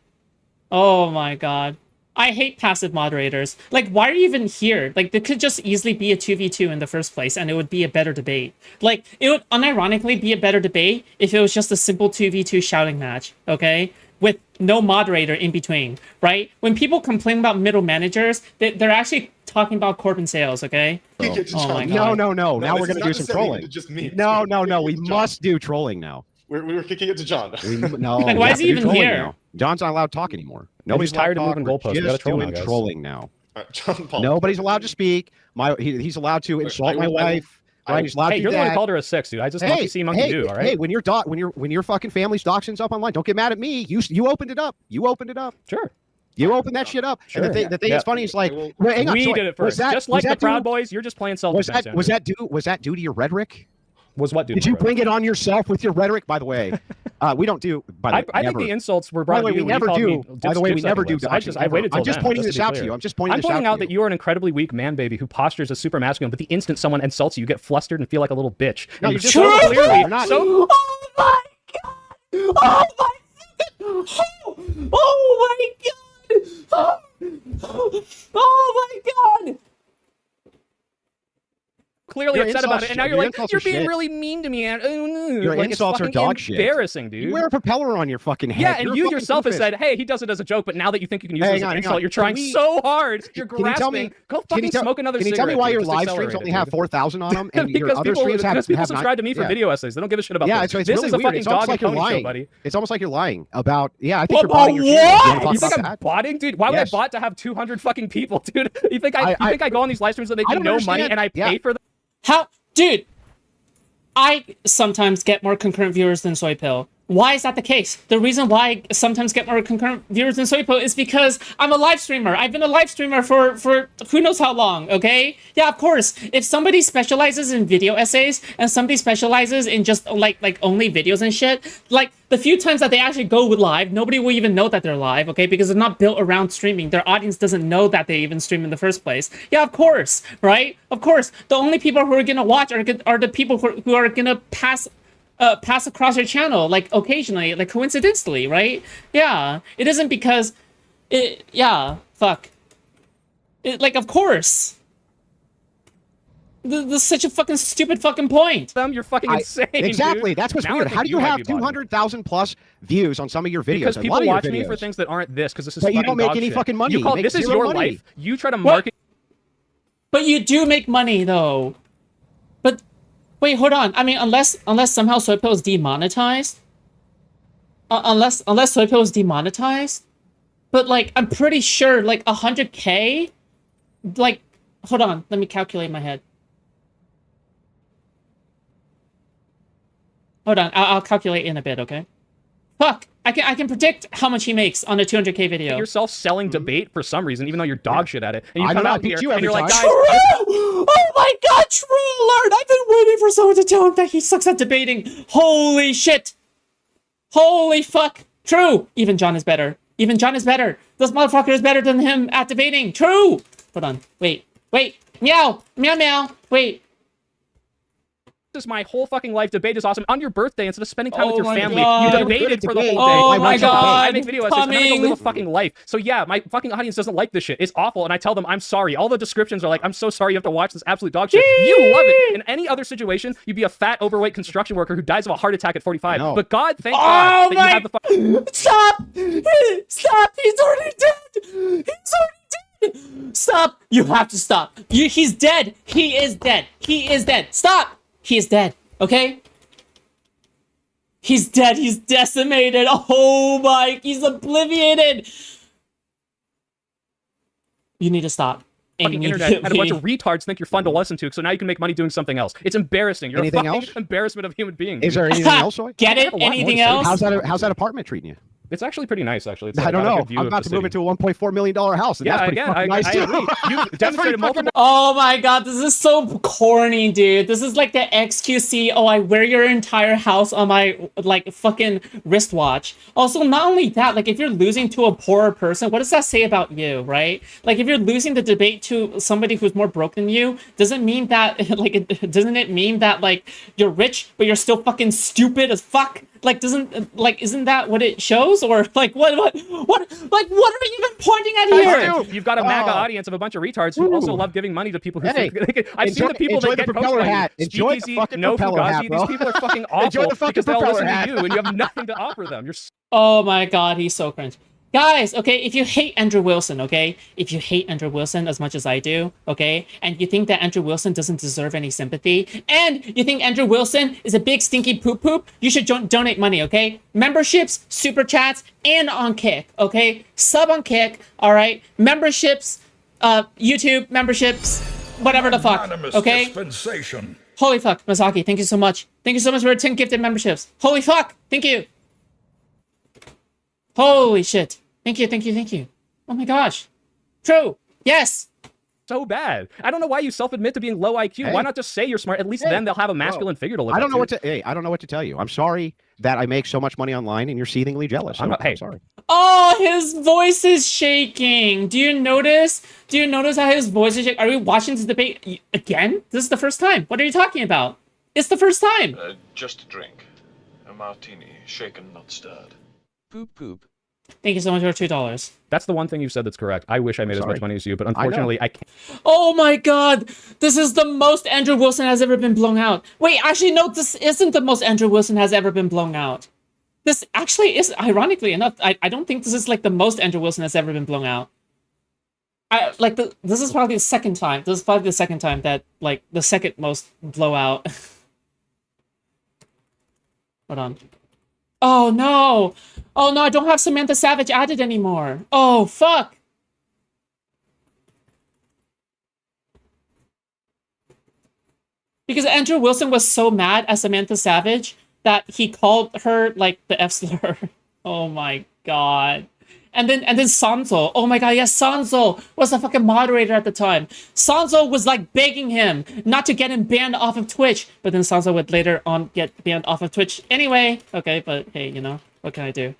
Oh my god. I hate passive moderators. Like, why are you even here? Like, there could just easily be a 2v2 in the first place, and it would be a better debate. Like, it would unironically be a better debate if it was just a simple 2v2 shouting match, okay? With no moderator in between, right? When people complain about middle managers, they're actually talking about Corbin sales, okay? Kick it to Oh my John. God. No. Now this we're is gonna not do just some sending trolling. to just me. No. We're kicking We it to John. must do trolling now. We were kicking it to John. No. Like, we why have is to he do even trolling here? now. John's not allowed to talk anymore. Nobody's Nobody's tired of allowed to moving talk. We're goalposts. We gotta just troll now, doing guys. trolling now. All right, John Paul. Nobody's allowed to speak. He's allowed to insult my wife. Right? He's allowed Hey, to you're do the one who that. called her a 6, dude. I just monkey see, monkey do, all right? Hey, when your fucking family's doxing's up online, don't get mad at me. You opened it up. You opened it up. Sure. You opened that shit up. Sure. And the thing Yeah. that's funny is like, Well, wait, hang on, We Soy, did it was first. that- Just was like the that Proud due- Boys, you're just playing Was self-defense. that due to your rhetoric? Was what, dude? Did you bring it on yourself with your rhetoric? By the way, we don't do. By the way, I think never. the insults were By brought the way, to we you when you never called do. me By the way, we dipsucking never do. lips. I doxing, waited till I'm just then, pointing just this to be out to clear. you. I'm just pointing I'm this pointing out out to that you. you are an incredibly weak man baby who postures as super masculine, but the instant someone insults you, you get flustered and feel like a little bitch. No, And you're just so not. clearly, You're not. so Oh my god! Oh my god! Oh my god! Oh my god! clearly Your upset about insults- it, and now your you're like, insults you're are being shit. really mean to me. And Your like, insults are it's fucking dog shit. embarrassing, dude. You wear a propeller on your fucking head. Yeah, and You're a you fucking yourself have doofus. said, hey, he does it as a joke, but now that you think you can use Hey, it as hang an on, insult, hang on. you're trying Can we- so hard. You're Can you tell me- grasping. Go Can you fucking tell- smoke another Can you cigarette. tell me why dude. your Just live accelerate streams it, only have dude. 4,000 on them, and your because other people, streams have people not? subscribe to me for Yeah. video essays. They don't give a shit about Yeah, this. it's This really is a weird. fucking It's almost dog like and you're pony show, lying. buddy. It's almost like you're lying about. Yeah, I think you're About botting your channel. You wanna talk You think about I'm that? botting, dude? Why would Yes. I bot to have 200 fucking people, dude? You think I think I go on these live streams that make I me don't no money understand. and I Yeah. pay for them? How, dude? I sometimes get more concurrent viewers than Soy Pill. Why is that the case? The reason why I sometimes get more concurrent viewers than Soy Pill is because I'm a live streamer. I've been a live streamer for who knows how long, okay? Yeah, of course. If somebody specializes in video essays and somebody specializes in just like only videos and shit, like the few times that they actually go live, nobody will even know that they're live, okay? Because they're not built around streaming. Their audience doesn't know that they even stream in the first place. Yeah, of course, right? Of course. The only people who are gonna watch are the people who are gonna pass across your channel, like occasionally, like coincidentally, right? Yeah, it isn't because it. Yeah, fuck. Like, of course. This is such a fucking stupid fucking point. You're fucking insane. Exactly. Dude. That's what's Now I weird. think How do you might have be bothering me. 200,000 plus views on some of your videos? Because A people lot of your watch me for videos. things that aren't this, because this is But you fucking don't make dog any shit. fucking money. You call You make this is zero your money. life. You try to market. But you do make money though. But wait, hold on. I mean, unless somehow Soypill is demonetized. Unless Soypill is demonetized. But like, I'm pretty sure like 100K. Like, hold on. Let me calculate in my head. Hold on. I'll calculate in a bit. Okay. Fuck. I can predict how much he makes on a 200K video. Yourself selling debate for some reason, even though you're dog shit at it, and you I come know, I out beat here you and every you're like, time. guys, True! Oh my god, true alert! I've been waiting for someone to tell him that he sucks at debating. Holy shit! Holy fuck! True! Even John is better. Even John is better. This motherfucker is better than him at debating. True! Hold on. Wait. Meow! Meow meow! Wait. this is my whole fucking life. Debate is awesome. On your birthday, instead of spending time with your my family, God. you debated for the whole day. Oh I my watch your debate. God. I make video essays, and then I go live a Coming. fucking life. So yeah, my fucking audience doesn't like this shit. It's awful, and I tell them I'm sorry. All the descriptions are like, I'm so sorry you have to watch this absolute dog shit. You love it. In any other situation, you'd be a fat, overweight construction worker who dies of a heart attack at 45. No. But God, thank God that you have the fucking... Stop! Stop! He's already dead! He's already dead! Stop! You have to stop. He's dead. He is dead. He is dead. Stop! He is dead. Okay? He's dead. He's decimated. Oh my! He's obliviated. You need to stop. fucking internet and a bunch of retards think you're fun to listen to, so now you can make money doing something else. It's embarrassing. You're Anything a fucking else? embarrassing of human beings. Is there anything else? Soy? Get I it? have a lot more to Anything say. else? How's that apartment treating you? It's actually pretty nice, actually. It's I like don't got a know. good view I'm of about the to move city. into a $1.4 million house. And Yeah, that's pretty again, fucking nice I too. agree. You've demonstrated multiple... Oh my god, this is so corny, dude. This is like the XQC, oh, I wear your entire house on my, like, fucking wristwatch. Also, not only that, like, if you're losing to a poorer person, what does that say about you, right? Like, if you're losing the debate to somebody who's more broke than you, doesn't mean that, like, doesn't it mean that, like, you're rich, but you're still fucking stupid as fuck? Like, isn't that what it shows? Or, like, what are you even pointing at here? You've got a MAGA audience of a bunch of retards who also love giving money to people who think... I've seen the people enjoy that the get propeller coached by hat. you. Enjoy the Speakeasy, fucking no propeller hat, Fugazi. bro. These people are fucking Enjoy awful the fucking because they all propeller listen hat. to you and you have nothing to offer them. You're Oh my god, he's so cringe. Guys, okay, if you hate Andrew Wilson, okay? If you hate Andrew Wilson as much as I do, okay? And you think that Andrew Wilson doesn't deserve any sympathy, and you think Andrew Wilson is a big stinky poop, you should donate money, okay? Memberships, super chats, and on Kick, okay? Sub on Kick, alright? Memberships, YouTube memberships, whatever the fuck, Anonymous okay? dispensation. Holy fuck, Masaki, thank you so much. Thank you so much for 10 gifted memberships. Holy fuck, thank you. Holy shit. Thank you. Oh my gosh. True. Yes. so bad. I don't know why you self-admit to being low IQ. Hey. Why not just say you're smart? At least then they'll have a masculine figure to look I don't up know what to. Hey, I don't know what to tell you. I'm sorry that I make so much money online, and you're seethingly jealous. I'm not- hey. I'm sorry. Oh, his voice is shaking. Do you notice? Do you notice how his voice is shaking? Are we watching this debate again? This is the first time. What are you talking about? It's the first time. Just a drink. A martini, shaken, not stirred. Poop poop. Thank you so much for $2. That's the one thing you've said that's correct. I wish I made as much money as you, but unfortunately I can't. Oh my god. This is the most Andrew Wilson has ever been blown out. Wait, actually, no, this isn't the most Andrew Wilson has ever been blown out. This actually is, ironically enough, I don't think this is like the most Andrew Wilson has ever been blown out. This is probably the second time. This is probably the second time that, like, the second most blowout. Hold on. Oh no! Oh no, I don't have Samantha Savage added anymore. Oh, fuck! Because Andrew Wilson was so mad at Samantha Savage that he called her, like, the F slur. Oh my god. And then Sanzo. Oh my god, yes, Sanzo was the fucking moderator at the time. Sanzo was, like, begging him not to get him banned off of Twitch. But then Sanzo would later on get banned off of Twitch anyway. Okay, but hey, you know, what can I do?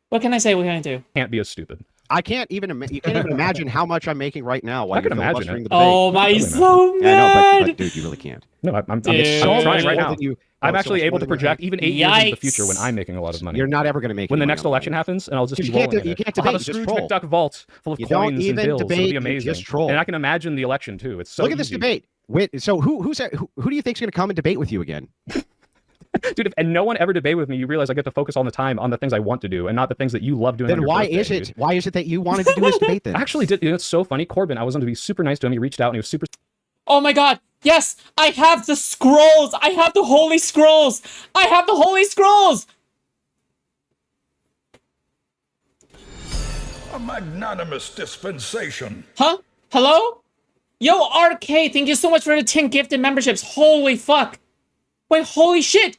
What can I say? What can I do? Can't be as stupid. I can't even you can't even imagine how much I'm making right now while I can you're imagine filibustering it. the debate. Oh my, Totally so Yeah, I know, mad. but dude, you really can't. No, I'm Dude. trying right now. I'm so actually much able more to than you project think. even 8 years into the Yikes. future when I'm making a lot of money. You're not ever going to make When any the money next online. election happens, and I'll just be You can't rolling you in it. can't I'll have a debate, just Scrooge troll. McDuck vault full of You don't coins and even bills. It'll debate, be you amazing. just troll. And I can imagine the election too. It's so Look at this easy. debate. So who do you think's going to come and debate with you again? Dude, and no one ever debated with me. You realize I get to focus all the time on the things I want to do and not the things that you love doing. Then on your why birthday, is it? dude. Why is it that you wanted to do this debate then? Actually, it's so funny. Corbin, I was going to be super nice to him. He reached out and he was super. Oh my god. Yes, I have the scrolls. I have the holy scrolls. I have the holy scrolls. A magnanimous dispensation. Huh? Hello? Yo, RK, thank you so much for the 10 gifted memberships. Holy fuck. Wait, holy shit.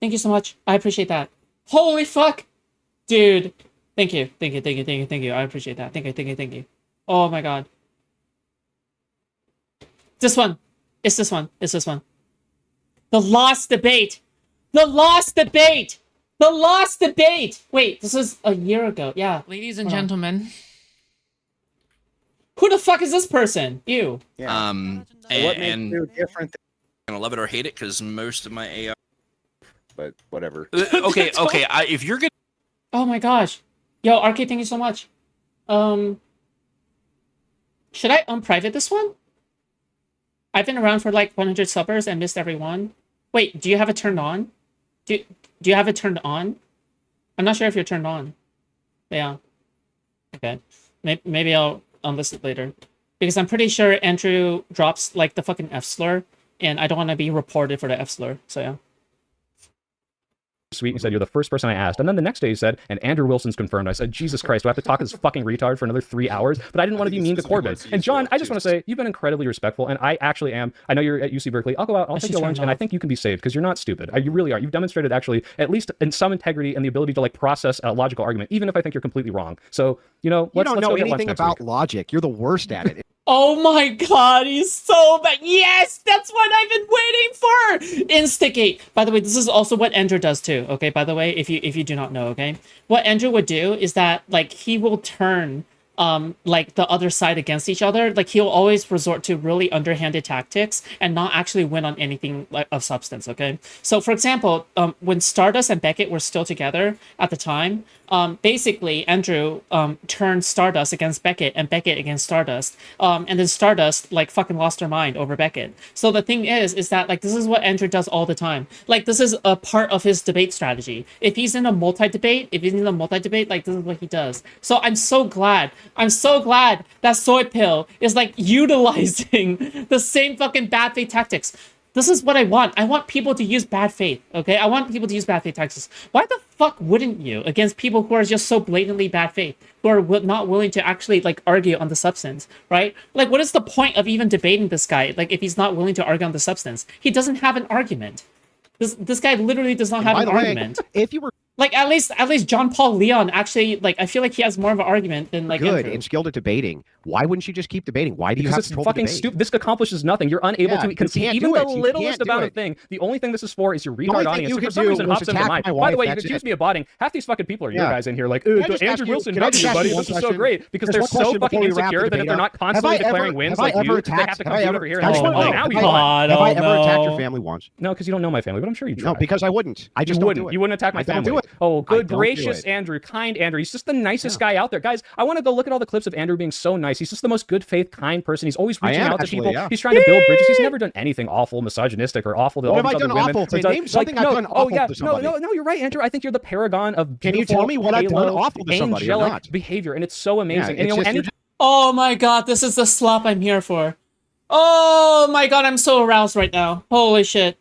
Thank you so much. I appreciate that. Holy fuck. Dude. Thank you. Thank you, thank you, thank you, thank you. I appreciate that. Thank you, thank you, thank you. Oh my god. This one. It's this one. It's this one. The lost debate. The lost debate. The lost debate. Wait, this is a year ago. Yeah. Ladies and Hold on. gentlemen, Who the fuck is this person? You. and different? gonna love it or hate it because most of my AI. But whatever. Okay, okay. If you're gonna, Oh my gosh. Yo, RK, thank you so much. Should I unprivate this one? I've been around for like 100 subbers and missed every one. Wait, do you have it turned on? Do you have it turned on? I'm not sure if you're turned on. Yeah. Okay. Maybe I'll unlist it later. Because I'm pretty sure Andrew drops like the fucking F slur, and I don't want to be reported for the F slur. So yeah. Sweet and said, you're the first person I asked. And then the next day he said, and Andrew Wilson's confirmed. I said, Jesus Christ, do I have to talk to this fucking retard for another 3 hours? But I didn't want to be mean to Corbin. And John, I just want to say, you've been incredibly respectful, and I actually am. I know you're at UC Berkeley. I'll go out, I'll take you lunch, and I think you can be saved, because you're not stupid. You really are. You've demonstrated actually, at least in some integrity and the ability to like process a logical argument, even if I think you're completely wrong. So, you know, You let's don't know go get lunch anything next about week. logic. You're the worst at it. Oh my god, he's so bad. Yes, that's what I've been waiting for. Instigate. By the way, this is also what Andrew does too. Okay, by the way, if you do not know, okay, what Andrew would do is that like he will turn like the other side against each other. Like he'll always resort to really underhanded tactics and not actually win on anything like of substance. Okay, so for example, when Stardust and Beckett were still together at the time, basically Andrew turned Stardust against Beckett and Beckett against Stardust, and then Stardust like fucking lost her mind over Beckett. So the thing is that like this is what Andrew does all the time. Like this is a part of his debate strategy. If he's in a multi-debate, like this is what he does. So I'm so glad that Soy Pill is like utilizing the same fucking bad faith tactics. This is what I want. I want people to use bad faith, okay? I want people to use bad faith tactics. Why the fuck wouldn't you against people who are just so blatantly bad faith, who are not willing to actually like argue on the substance, right? Like, what is the point of even debating this guy? Like, if he's not willing to argue on the substance, he doesn't have an argument. This guy literally does not have an argument. If you were Like at least John Paul Leon actually like I feel like he has more of an argument than like good Andrew. and skilled at debating, why wouldn't you just keep debating? Why do you Because have it's to control fucking the debate? stupid. This accomplishes nothing. You're unable Yeah, to you concede can't even do the it. You littlest can't do amount it. of thing. The only thing this is for is your only retard thing audience. you who for could some do reason was hops into attack mine. my By the wife, way, you that's accuse it. me of botting. Half these fucking people are your Yeah. guys in here like, Can I just ask Andrew you- Wilson, can I love just you, ask buddy. you one This is so question? great because There's they're one so question fucking before we wrap the insecure that debate if they're up. not constantly Have I declaring ever- wins have I like ever you, they have attacked- to have come I to ever- over here I and just oh, wanna know, now we have I fought. ever Oh, attacked your no. family once? No, because you don't know my family, but I'm sure you No, try. because I wouldn't. I just You don't wouldn't. do it. You wouldn't attack my I don't family. do it. Oh, I good don't do gracious it. Andrew, kind Andrew. He's just the nicest guy out there, guys. I want to go look at all the clips of Andrew being so nice. He's just the most good faith, kind person. He's always I reaching am, out to actually, people. yeah. He's trying to build bridges. He's never done anything awful, misogynistic, or awful to What all have these I other done women. awful to? It's like- Name something I've no, done oh awful yeah, to somebody. no, you're right, Andrew. I think you're the paragon of Can you beautiful, tell me what I've done halo, awful to somebody or angelic not? behavior, and it's so amazing. Yeah, and you it's know, just- any you're just- Oh my god, this is the slop I'm here for. Oh my god, I'm so aroused right now. Holy shit.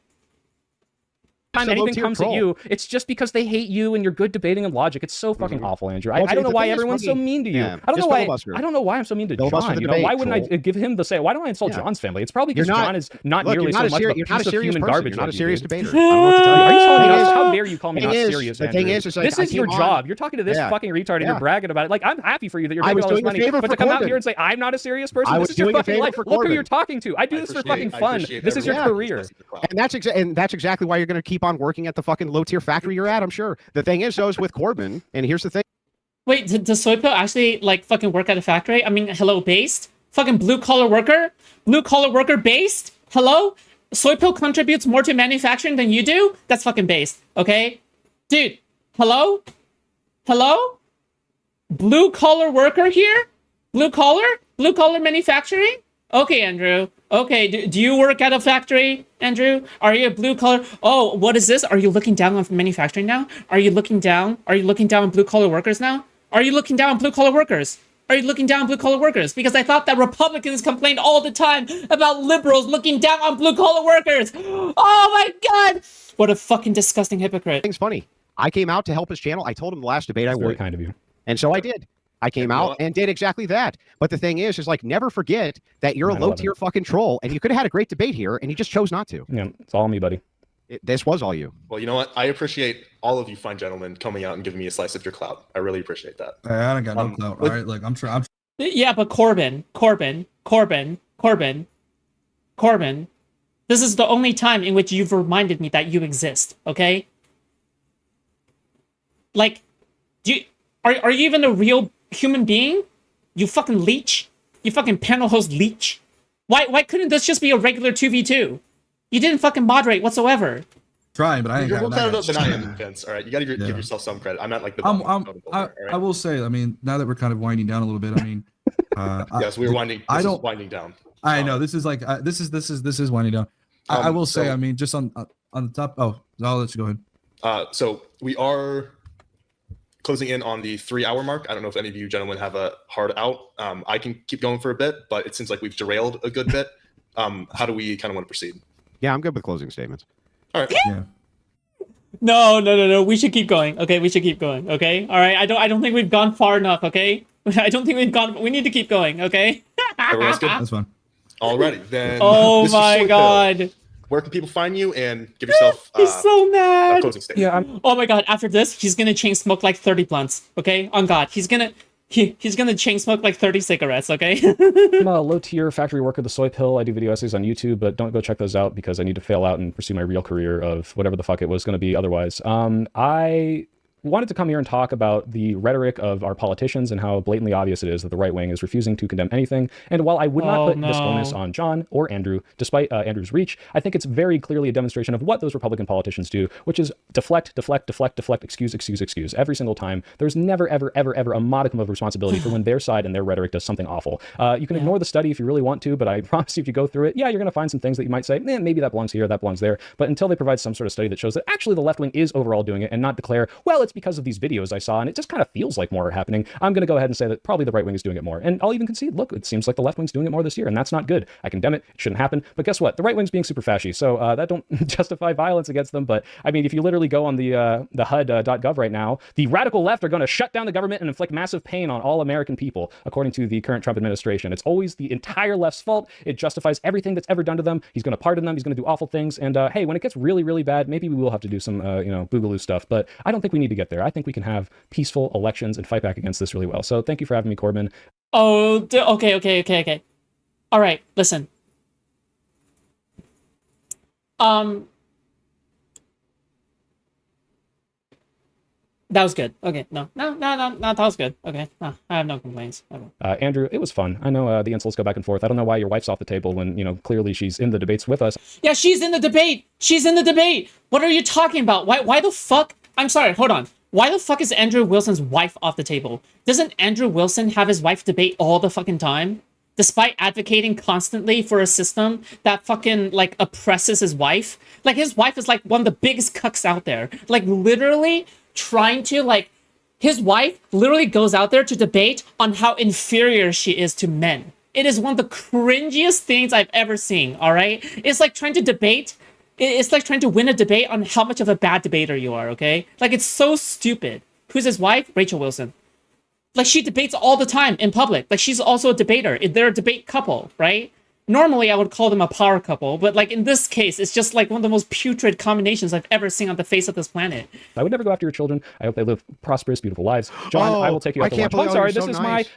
time It's a anything low-tier comes at troll. you, it's just because they hate you and you're good debating and logic. It's so fucking awful, Andrew. Well, I don't know the why thing is, everyone's so let me- mean to you. yeah, I don't know just why. filibuster. I don't know why I'm so mean to Filibuster John. the You know, debate, why wouldn't I troll. give him the say? Why don't I insult Yeah. John's family? It's probably You're because not- John is not Look, nearly you're so not a much of a you're not piece a of serious human person. garbage. You're not a like you, serious dude. debater. I don't know what to tell Are you telling me Thing this? is- How dare you call me thing not is- serious, the thing Andrew? is like, This I is your came on- job. You're talking to this Yeah. fucking retard and Yeah. you're bragging about it. Like, I'm happy for you that you're I making was all this doing a money. favor But for to come out Corbin. here and say, I'm not a serious person, I this was is your doing a fucking favor life. for Look who you're Corbin. talking to. I do this for fucking fun. This is your career. And that's exactly why you're going to keep on working at the fucking low tier factory you're at. I'm sure. The thing is, though, is with Corbin, and here's the thing. Wait, does Soypo actually like fucking work at a factory? I mean, hello, based? Fucking blue collar worker? Blue collar worker based? Hello? Soypo contributes more to manufacturing than you do? That's fucking based, okay? Dude, hello? Hello? Blue collar worker here? Blue collar? Blue collar manufacturing? Okay, Andrew. Okay, do you work at a factory, Andrew? Are you a blue collar? Oh, what is this? Are you looking down on manufacturing now? Are you looking down? Are you looking down on blue collar workers now? Are you looking down on blue collar workers? Are you looking down on blue collar workers? Because I thought that Republicans complained all the time about liberals looking down on blue collar workers. Oh my god! What a fucking disgusting hypocrite. Thing's funny. I came out to help his channel. I told him the last debate I Very would. kind of you. And so I did. I came out and did exactly that. But the thing is like, never forget that you're a 9/11. low-tier fucking troll, and you could have had a great debate here, and you just chose not to. Yeah, it's all me, buddy. This was all you. Well, you know what? I appreciate all of you fine gentlemen coming out and giving me a slice of your clout. I really appreciate that. I don't got no clout, right? Like I'm trying. Yeah, but Corbin. This is the only time in which you've reminded me that you exist, okay? Like, are you even a real human being? You fucking leech? You fucking panel host leech? Why couldn't this just be a regular 2v2? You didn't fucking moderate whatsoever. Trying, but I ain't You're got more credible that. than I am, Vince. All right, you got to give yourself some credit. I'm not like the. I will say, I mean, now that we're kind of winding down a little bit, I mean, yes, we're winding. This is winding down. I know this is like this is winding down. I will say, I mean, just on the top. Oh, I'll let you go ahead. So we are closing in on the 3-hour mark. I don't know if any of you gentlemen have a hard out. I can keep going for a bit, but it seems like we've derailed a good bit. How do we kind of want to proceed? Yeah, I'm good with closing statements. All right. Yeah. No. We should keep going. Okay, we should keep going. Okay. All right. I don't think we've gone far enough. Okay. I don't think we've gone. We need to keep going. Okay. Everyone's good. That's fine. Alrighty then. Oh Mr. my Soypo, god. Where can people find you and give yourself He's so a mad. closing statement? Yeah, Oh my god. After this, he's gonna chain smoke like 30 blunts. Okay. On God, he's gonna chain smoke like 30 cigarettes. Okay. I'm a low-tier factory worker, the Soy Pill. I do video essays on YouTube, but don't go check those out because I need to fail out and pursue my real career of whatever the fuck it was going to be otherwise. I wanted to come here and talk about the rhetoric of our politicians and how blatantly obvious it is that the right wing is refusing to condemn anything. And while I would not put this onus on John or Andrew, despite Andrew's reach, I think it's very clearly a demonstration of what those Republican politicians do, which is deflect, excuse every single time. There's never, ever a modicum of responsibility for when their side and their rhetoric does something awful. You can ignore the study if you really want to, but I promise you, if you go through it, yeah, you're going to find some things that you might say, maybe that belongs here, that belongs there. But until they provide some sort of study that shows that actually the left wing is overall doing it and not declare, well, it's because of these videos I saw and it just kind of feels like more are happening, I'm going to go ahead and say that probably the right wing is doing it more. And I'll even concede, look, it seems like the left wing's doing it more this year, and that's not good. I condemn it. It shouldn't happen. But guess what? The right wing's being super fashy, so that don't justify violence against them. But I mean, if you literally go on the HUD.gov right now, the radical left are going to shut down the government and inflict massive pain on all American people, according to the current Trump administration. It's always the entire left's fault. It justifies everything that's ever done to them. He's going to pardon them. He's going to do awful things. And hey, when it gets really, really bad, maybe we will have to do some, boogaloo stuff. But I don't think we need to get there. I think we can have peaceful elections and fight back against this really well. So thank you for having me, Corbin. Oh, okay. All right, listen. That was good. Okay, no, that was good. Okay, no, I have no complaints. Okay. Andrew, it was fun. I know the insults go back and forth. I don't know why your wife's off the table when, clearly she's in the debates with us. Yeah, she's in the debate. What are you talking about? Why the fuck? I'm sorry, hold on. Why the fuck is Andrew Wilson's wife off the table? Doesn't Andrew Wilson have his wife debate all the fucking time? Despite advocating constantly for a system that fucking, oppresses his wife? Like, his wife is, one of the biggest cucks out there. Like, literally trying to, his wife literally goes out there to debate on how inferior she is to men. It is one of the cringiest things I've ever seen, all right? It's like trying to debate. It's like trying to win a debate on how much of a bad debater you are, okay? Like, it's so stupid. Who's his wife? Rachel Wilson. Like, she debates all the time in public. Like, she's also a debater. They're a debate couple, right? normally I would call them a power couple, but like in this case, it's just like one of the most putrid combinations I've ever seen on the face of this planet. I would never go after your children. I hope they live prosperous, beautiful lives. John, I will take you out to lunch. I'm sorry,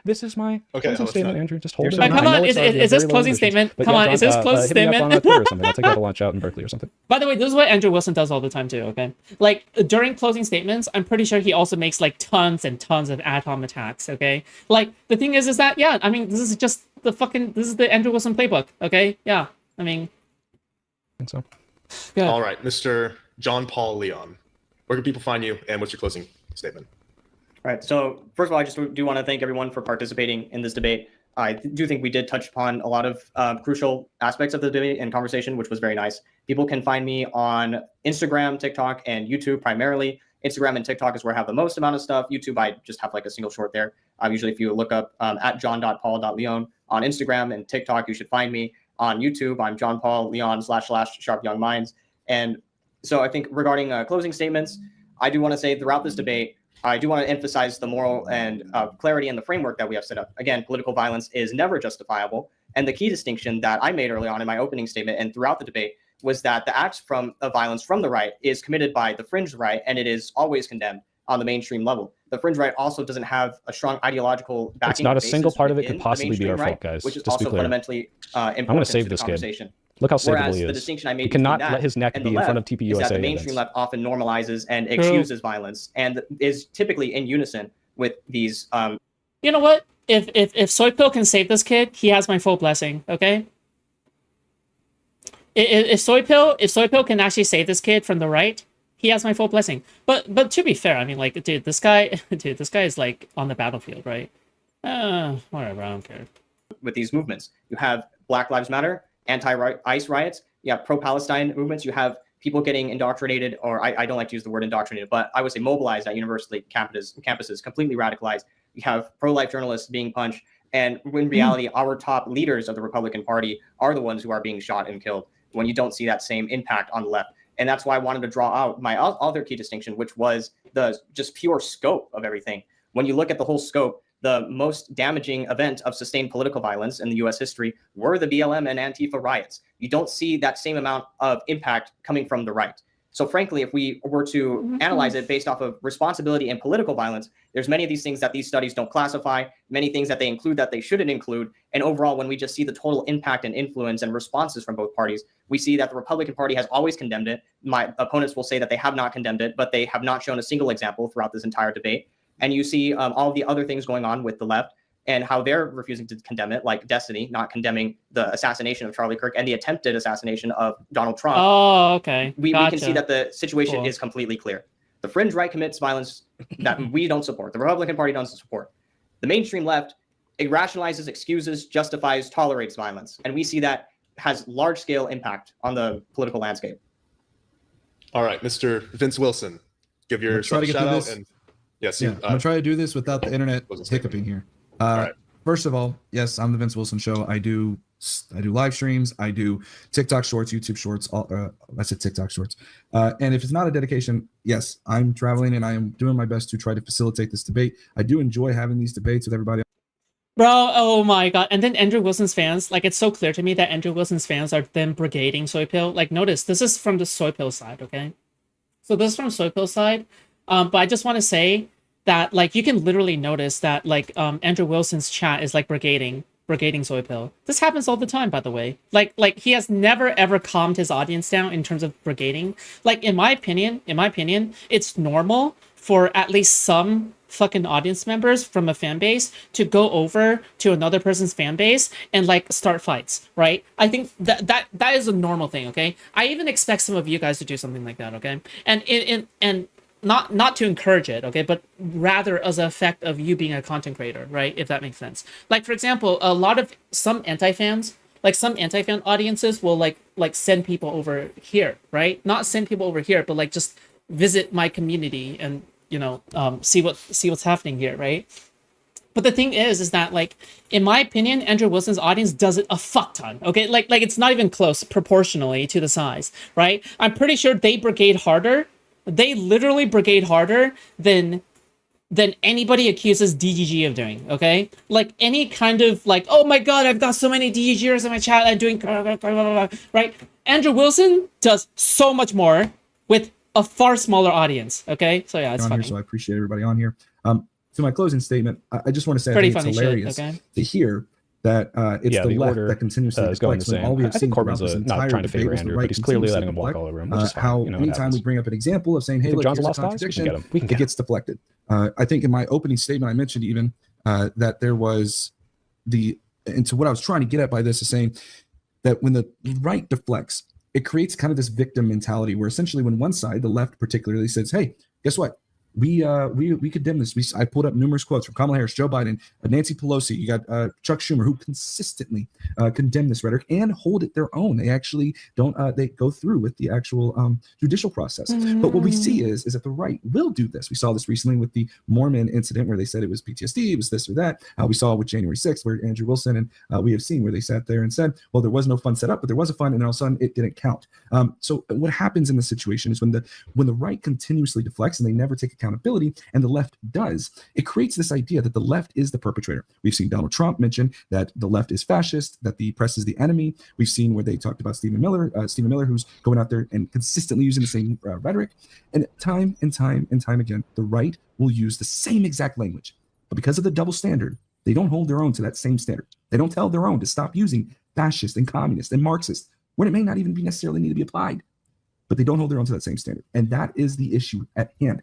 this is my closing statement, Andrew. Just hold it. Come on, is this closing statement? Come on, is this closing statement? Hit me up on Twitter or something. I'll take you out to lunch out in Berkeley or something. By the way, this is what Andrew Wilson does all the time too, okay? Like, during closing statements, I'm pretty sure he also makes like tons and tons of ad hom attacks, okay? Like, the thing is that, yeah, I mean, this is just this is the Andrew Wilson playbook, okay? Yeah, I mean. I think so. Good. All right, Mr. John Paul Leon, where can people find you, and what's your closing statement? All right. So first of all, I just do want to thank everyone for participating in this debate. I do think we did touch upon a lot of crucial aspects of the debate and conversation, which was very nice. People can find me on Instagram, TikTok, and YouTube primarily. Instagram and TikTok is where I have the most amount of stuff. YouTube, I just have like a single short there. Usually, if you look up at john.paul.leon on Instagram and TikTok, you should find me. On YouTube, I'm John Paul Leon / Sharp Young Minds. And so I think regarding closing statements, I do want to say throughout this debate, I do want to emphasize the moral and clarity in the framework that we have set up. Again, political violence is never justifiable. And the key distinction that I made early on in my opening statement and throughout the debate was that the acts of violence from the right is committed by the fringe right, and it is always condemned on the mainstream level. The fringe right also doesn't have a strong ideological backing. It's not a single part of it could possibly be our fault, guys. Which is just also fundamentally important. I'm going to save this kid. Look how savable he is. The distinction I made he cannot let his neck be in front of TPUSA is that the mainstream left often normalizes and excuses violence and is typically in unison with these. You know what? If Soypill can save this kid, he has my full blessing. Okay. If Soypill can actually save this kid from the right, he has my full blessing. But to be fair, I mean, like, dude, this guy is like on the battlefield, right? Whatever, I don't care. With these movements, you have Black Lives Matter, anti-ICE riots, you have pro-Palestine movements, you have people getting indoctrinated, or I don't like to use the word indoctrinated, but I would say mobilized at university campuses, completely radicalized. You have pro-life journalists being punched, and in reality, our top leaders of the Republican Party are the ones who are being shot and killed when you don't see that same impact on the left. And that's why I wanted to draw out my other key distinction, which was the just pure scope of everything. When you look at the whole scope, the most damaging event of sustained political violence in the US history were the BLM and Antifa riots. You don't see that same amount of impact coming from the right. So frankly, if we were to analyze it based off of responsibility and political violence, there's many of these things that these studies don't classify, many things that they include that they shouldn't include. And overall, when we just see the total impact and influence and responses from both parties, we see that the Republican Party has always condemned it. My opponents will say that they have not condemned it, but they have not shown a single example throughout this entire debate. And you see all of the other things going on with the left and how they're refusing to condemn it, like Destiny not condemning the assassination of Charlie Kirk and the attempted assassination of Donald Trump. Oh, okay. We can see that the situation is completely clear. The fringe right commits violence that we don't support. The Republican Party doesn't support. The mainstream left, it rationalizes, excuses, justifies, tolerates violence. And we see that has large-scale impact on the political landscape. All right, Mr. Vince Wilson, give your shout out. And yes, I'm gonna try to do this without the internet hiccuping here. Right. First of all, yes, I'm the Vince Wilson Show. I do live streams. I do TikTok shorts, YouTube shorts. I said TikTok shorts. And if it's not a dedication, yes, I'm traveling and I am doing my best to try to facilitate this debate. I do enjoy having these debates with everybody. Bro, oh my god. And then Andrew Wilson's fans, like, it's so clear to me that Andrew Wilson's fans are then brigading Soypill. Like, notice, this is from the Soypill side, okay? So this is from Soypill side. But I just want to say that, like, you can literally notice that, like, Andrew Wilson's chat is like brigading Soypill. This happens all the time, by the way. Like he has never ever calmed his audience down in terms of brigading. Like, in my opinion, it's normal for at least some fucking audience members from a fan base to go over to another person's fan base and like start fights, right? I think that is a normal thing, okay? I even expect some of you guys to do something like that, okay? And not to encourage it, okay, but rather as an effect of you being a content creator, right? If that makes sense. Like, for example, some anti-fan audiences will like send people over here, right? Not send people over here, but like just visit my community and, you know, see what's happening here, right? But the thing is that, like, in my opinion, Andrew Wilson's audience does it a fuck ton, okay? Like it's not even close proportionally to the size, right? I'm pretty sure they brigade harder. They literally brigade harder than than anybody accuses DGG of doing, okay? Like, any kind of, like, oh my god, I've got so many DGGers in my chat, I'm doing, right? Andrew Wilson does so much more with a far smaller audience, okay? So yeah, it's on funny. here, so I appreciate everybody on here. To my closing statement, I just want to say Pretty I think funny it's shit, hilarious okay? to hear that it's Yeah, the the left order, that continuously is going deflects the when same. all we have I think seen throughout Corbin's this not entire trying to debate favor was the Andrew, right but he's clearly letting him continuously walk deflect, all over him, which is fine. how You know, it anytime we happens. bring up an example of saying, hey, You think look, John's a here's a lost cause? We can contradiction, get him. We can it get him. gets deflected. I think in my opening statement, I mentioned even that there was and so what I was trying to get at by this is saying that when the right deflects, it creates kind of this victim mentality where essentially when one side, the left particularly, says, hey, guess what? We condemn this. I pulled up numerous quotes from Kamala Harris, Joe Biden, Nancy Pelosi. You got Chuck Schumer, who consistently condemn this rhetoric and hold it their own. They actually don't. They go through with the actual judicial process. But what we see is that the right will do this. We saw this recently with the Mormon incident where they said it was PTSD, it was this or that. We saw it with January 6th where Andrew Wilson and we have seen where they sat there and said, well, there was no fund set up, but there was a fund, and all of a sudden it didn't count. So what happens in this situation is when the right continuously deflects and they never take accountability, and the left does, it creates this idea that the left is the perpetrator. We've seen Donald Trump mention that the left is fascist, that the press is the enemy. We've seen where they talked about Stephen Miller, who's going out there and consistently using the same rhetoric. And time and time and time again, the right will use the same exact language. But because of the double standard, they don't hold their own to that same standard. They don't tell their own to stop using fascist and communist and Marxist when it may not even be necessarily need to be applied. But they don't hold their own to that same standard. And that is the issue at hand.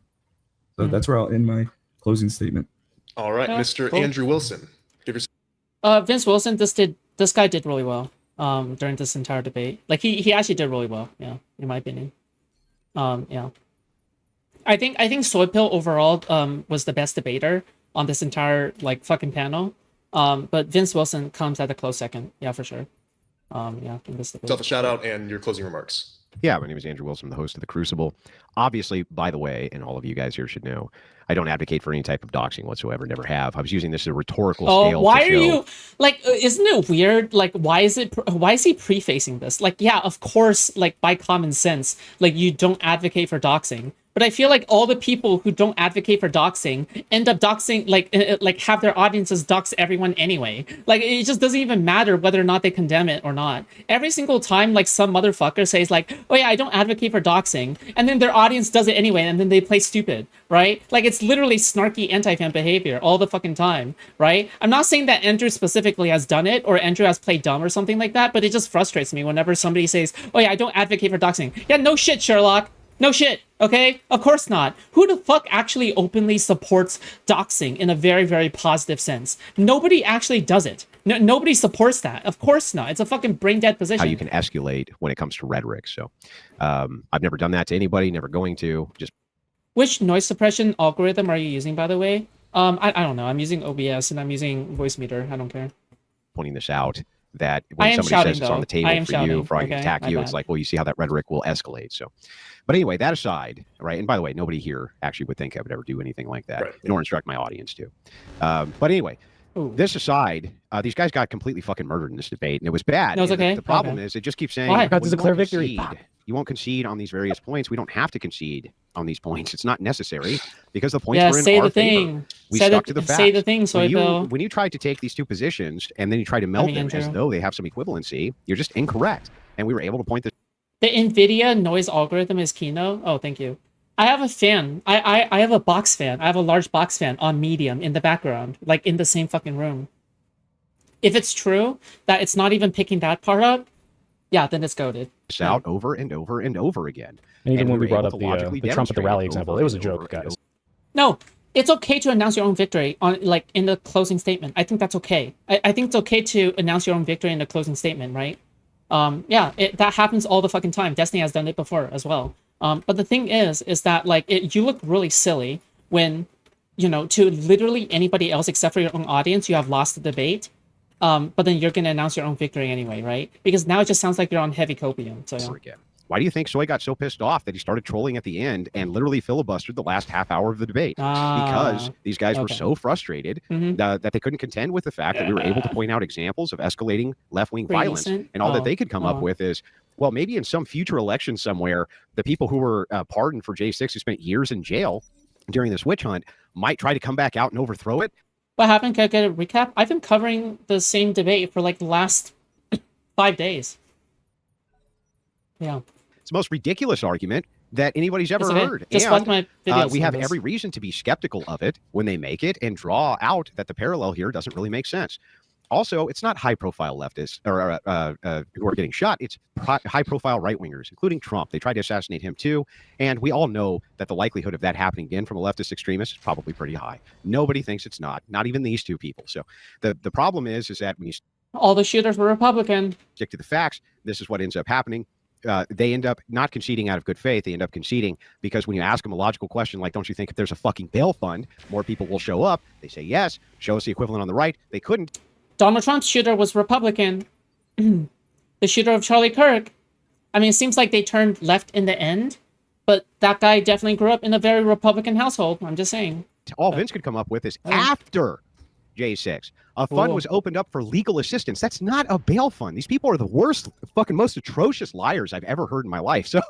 So that's where I'll end my closing statement. All right, Mr. Cool. Andrew Wilson. Give your Vince Wilson, this guy did really well during this entire debate. Like he actually did really well, yeah, in my opinion. Yeah. I think Soy Pill overall was the best debater on this entire like fucking panel. But Vince Wilson comes at a close second, yeah, for sure. Yeah, in this debate. yourself a shout out and your closing remarks. Yeah, my name is Andrew Wilson, the host of The Crucible. Obviously, by the way, and all of you guys here should know, I don't advocate for any type of doxing whatsoever, never have. I was using this as a rhetorical scale. Why to are show... you like? Isn't it weird? Like, why is he prefacing this? Like, yeah, of course, like by common sense, like you don't advocate for doxing. But I feel like all the people who don't advocate for doxing end up doxing, like have their audiences dox everyone anyway. Like, it just doesn't even matter whether or not they condemn it or not. Every single time, like, some motherfucker says, like, oh yeah, I don't advocate for doxing, and then their audience does it anyway, and then they play stupid, right? Like, it's literally snarky anti-fan behavior all the fucking time, right? I'm not saying that Andrew specifically has done it, or Andrew has played dumb or something like that, but it just frustrates me whenever somebody says, oh yeah, I don't advocate for doxing. Yeah, no shit, Sherlock. No shit, okay? Of course not. Who the fuck actually openly supports doxing in a very, very positive sense? Nobody actually does it. Nobody supports that. Of course not. It's a fucking brain-dead position. How you can escalate when it comes to rhetoric. So I've never done that to anybody, never going to. Just Which noise suppression algorithm are you using, by the way? I don't know. I'm using OBS and I'm using voice meter. I don't care. Pointing this out, that I when am somebody shouting, says it's on the though. I table am for you, shouting. for I can Okay, attack my you, it's bad. like, well, you see how that rhetoric will escalate. So, but anyway, that aside, right? And by the way, nobody here actually would think I would ever do anything like that, Right. nor instruct my audience to. But anyway, Ooh. this aside, these guys got completely fucking murdered in this debate, and it was bad. No, it's And okay. The problem Okay. is, it just keeps saying, Why? Because well, it's a you clear won't victory. concede. You won't concede on these various points. We don't have to concede on these points. It's not necessary because the points Yeah, were in say our the favor. thing. We Say stuck the- to the facts. say the thing, Soy Pill. When you try to take these two positions and then you try to meld them as Andrew. though they have some equivalency, you're just incorrect. And we were able to point this. The NVIDIA noise algorithm is Kino. Oh, thank you. I have a fan. I have a box fan. I have a large box fan on medium in the background, like in the same fucking room. If it's true that it's not even picking that part up, yeah, then it's goated. Out over and over and over again. And even when we were brought able up to logically the Trump at the demonstrate rally it example, over it was a and over joke, and guys. No, it's okay to announce your own victory on like in the closing statement. I think that's okay. I think it's okay to announce your own victory in the closing statement, right? Yeah, that happens all the fucking time. Destiny has done it before as well. But the thing is that like you look really silly when, you know, to literally anybody else except for your own audience, you have lost the debate. But then you're gonna announce your own victory anyway, right? Because now it just sounds like you're on heavy copium. So yeah. Again. Why do you think Soy got so pissed off that he started trolling at the end and literally filibustered the last half hour of the debate? Because these guys were so frustrated that they couldn't contend with the fact that we were able to point out examples of escalating left-wing violence. And all that they could come up with is, well, maybe in some future election somewhere, the people who were pardoned for J6 who spent years in jail during this witch hunt might try to come back out and overthrow it. What happened? Can I get a recap? I've been covering the same debate for like the last 5 days. Yeah. It's the most ridiculous argument that anybody's ever It's okay. heard. Just watch my videos we on have this. every reason to be skeptical of it when they make it and draw out that the parallel here doesn't really make sense. Also, it's not high-profile leftists or who are getting shot. It's high-profile right-wingers, including Trump. They tried to assassinate him too, and we all know that the likelihood of that happening again from a leftist extremist is probably pretty high. Nobody thinks it's not even these two people. So the problem is that when you All the shooters were Republican. stick to the facts, this is what ends up happening. They end up not conceding out of good faith. They end up conceding because when you ask them a logical question like, don't you think if there's a fucking bail fund, more people will show up? They say yes. Show us the equivalent on the right. They couldn't. Donald Trump's shooter was Republican. The shooter of Charlie Kirk. I mean, it seems like they turned left in the end, but that guy definitely grew up in a very Republican household. I'm just saying. All Vince could come up with is after J6. A fund was opened up for legal assistance. That's not a bail fund. These people are the worst, fucking most atrocious liars I've ever heard in my life. So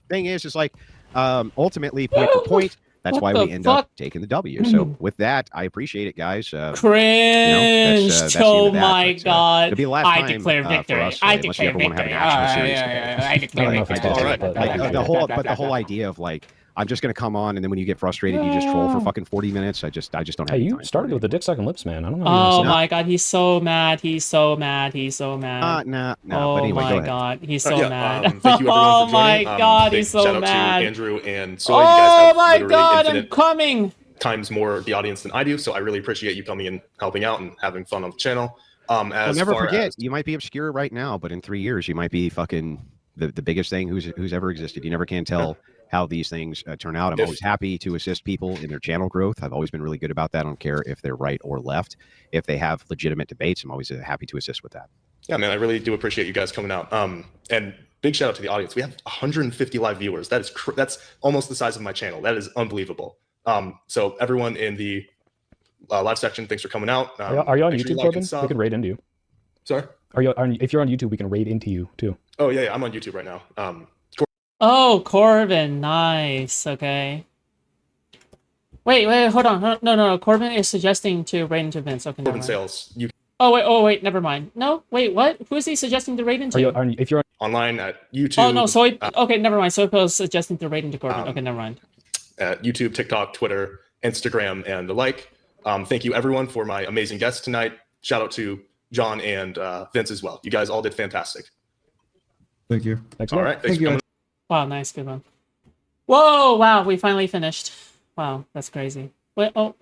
thing is like, ultimately, point for point, that's What why the we end fuck? up taking the W. So with that, I appreciate it, guys. Cringe. That's the end Oh of that, my but, god. it'll be the last I time, declare for victory. us, I unless you declare ever want to have victory. an action series. I I declare don't know if it's victory. possible, Alright. but Like the whole idea of like, I'm just going to come on, and then when you get frustrated, you just troll for fucking 40 minutes. I just don't have Hey, any you time for started it. with the dick sucking lips, man. I don't know. Oh my god, he's so mad. He's so mad. He's so mad. No. Oh But anyway, go my ahead. god, he's so Yeah, mad. thank you everyone Oh for my joining. god, Big he's so shout out mad. to Andrew and Soy. You guys Oh have my literally god, I'm infinite coming. times more the audience than I do, so I really appreciate you coming and helping out and having fun on the channel. Well, As never far forget, as you might be obscure right now, but in 3 years, you might be fucking the biggest thing who's ever existed. You never can tell how these things turn out. I'm always happy to assist people in their channel growth. I've always been really good about that. I don't care if they're right or left. If they have legitimate debates, I'm always happy to assist with that. Yeah, man, I really do appreciate you guys coming out. And big shout out to the audience. We have 150 live viewers. That is that's almost the size of my channel. That is unbelievable. So everyone in the live section, thanks for coming out. Are you on make sure YouTube, like Corbin? and sub. We can raid into you. Sorry. If you're on YouTube, we can raid into you too. Oh yeah, I'm on YouTube right now. Oh, Corbin, nice. Okay. Wait, hold on. No. Corbin is suggesting to raid into Vince. Okay, never Corbin mind. Sales. You Oh wait, never mind. No, wait, what? Who is he suggesting to raid into? If you're online at YouTube. Oh no, Soy. Okay, never mind. Soy is suggesting to raid into Corbin. Okay, never mind. At YouTube, TikTok, Twitter, Instagram, and the like. Thank you everyone for my amazing guests tonight. Shout out to John and Vince as well. You guys all did fantastic. Thank you. thanks, All man. right, thanks Thank for you. coming. Wow, nice, good one. Whoa, wow, we finally finished. Wow, that's crazy. Wait, oh,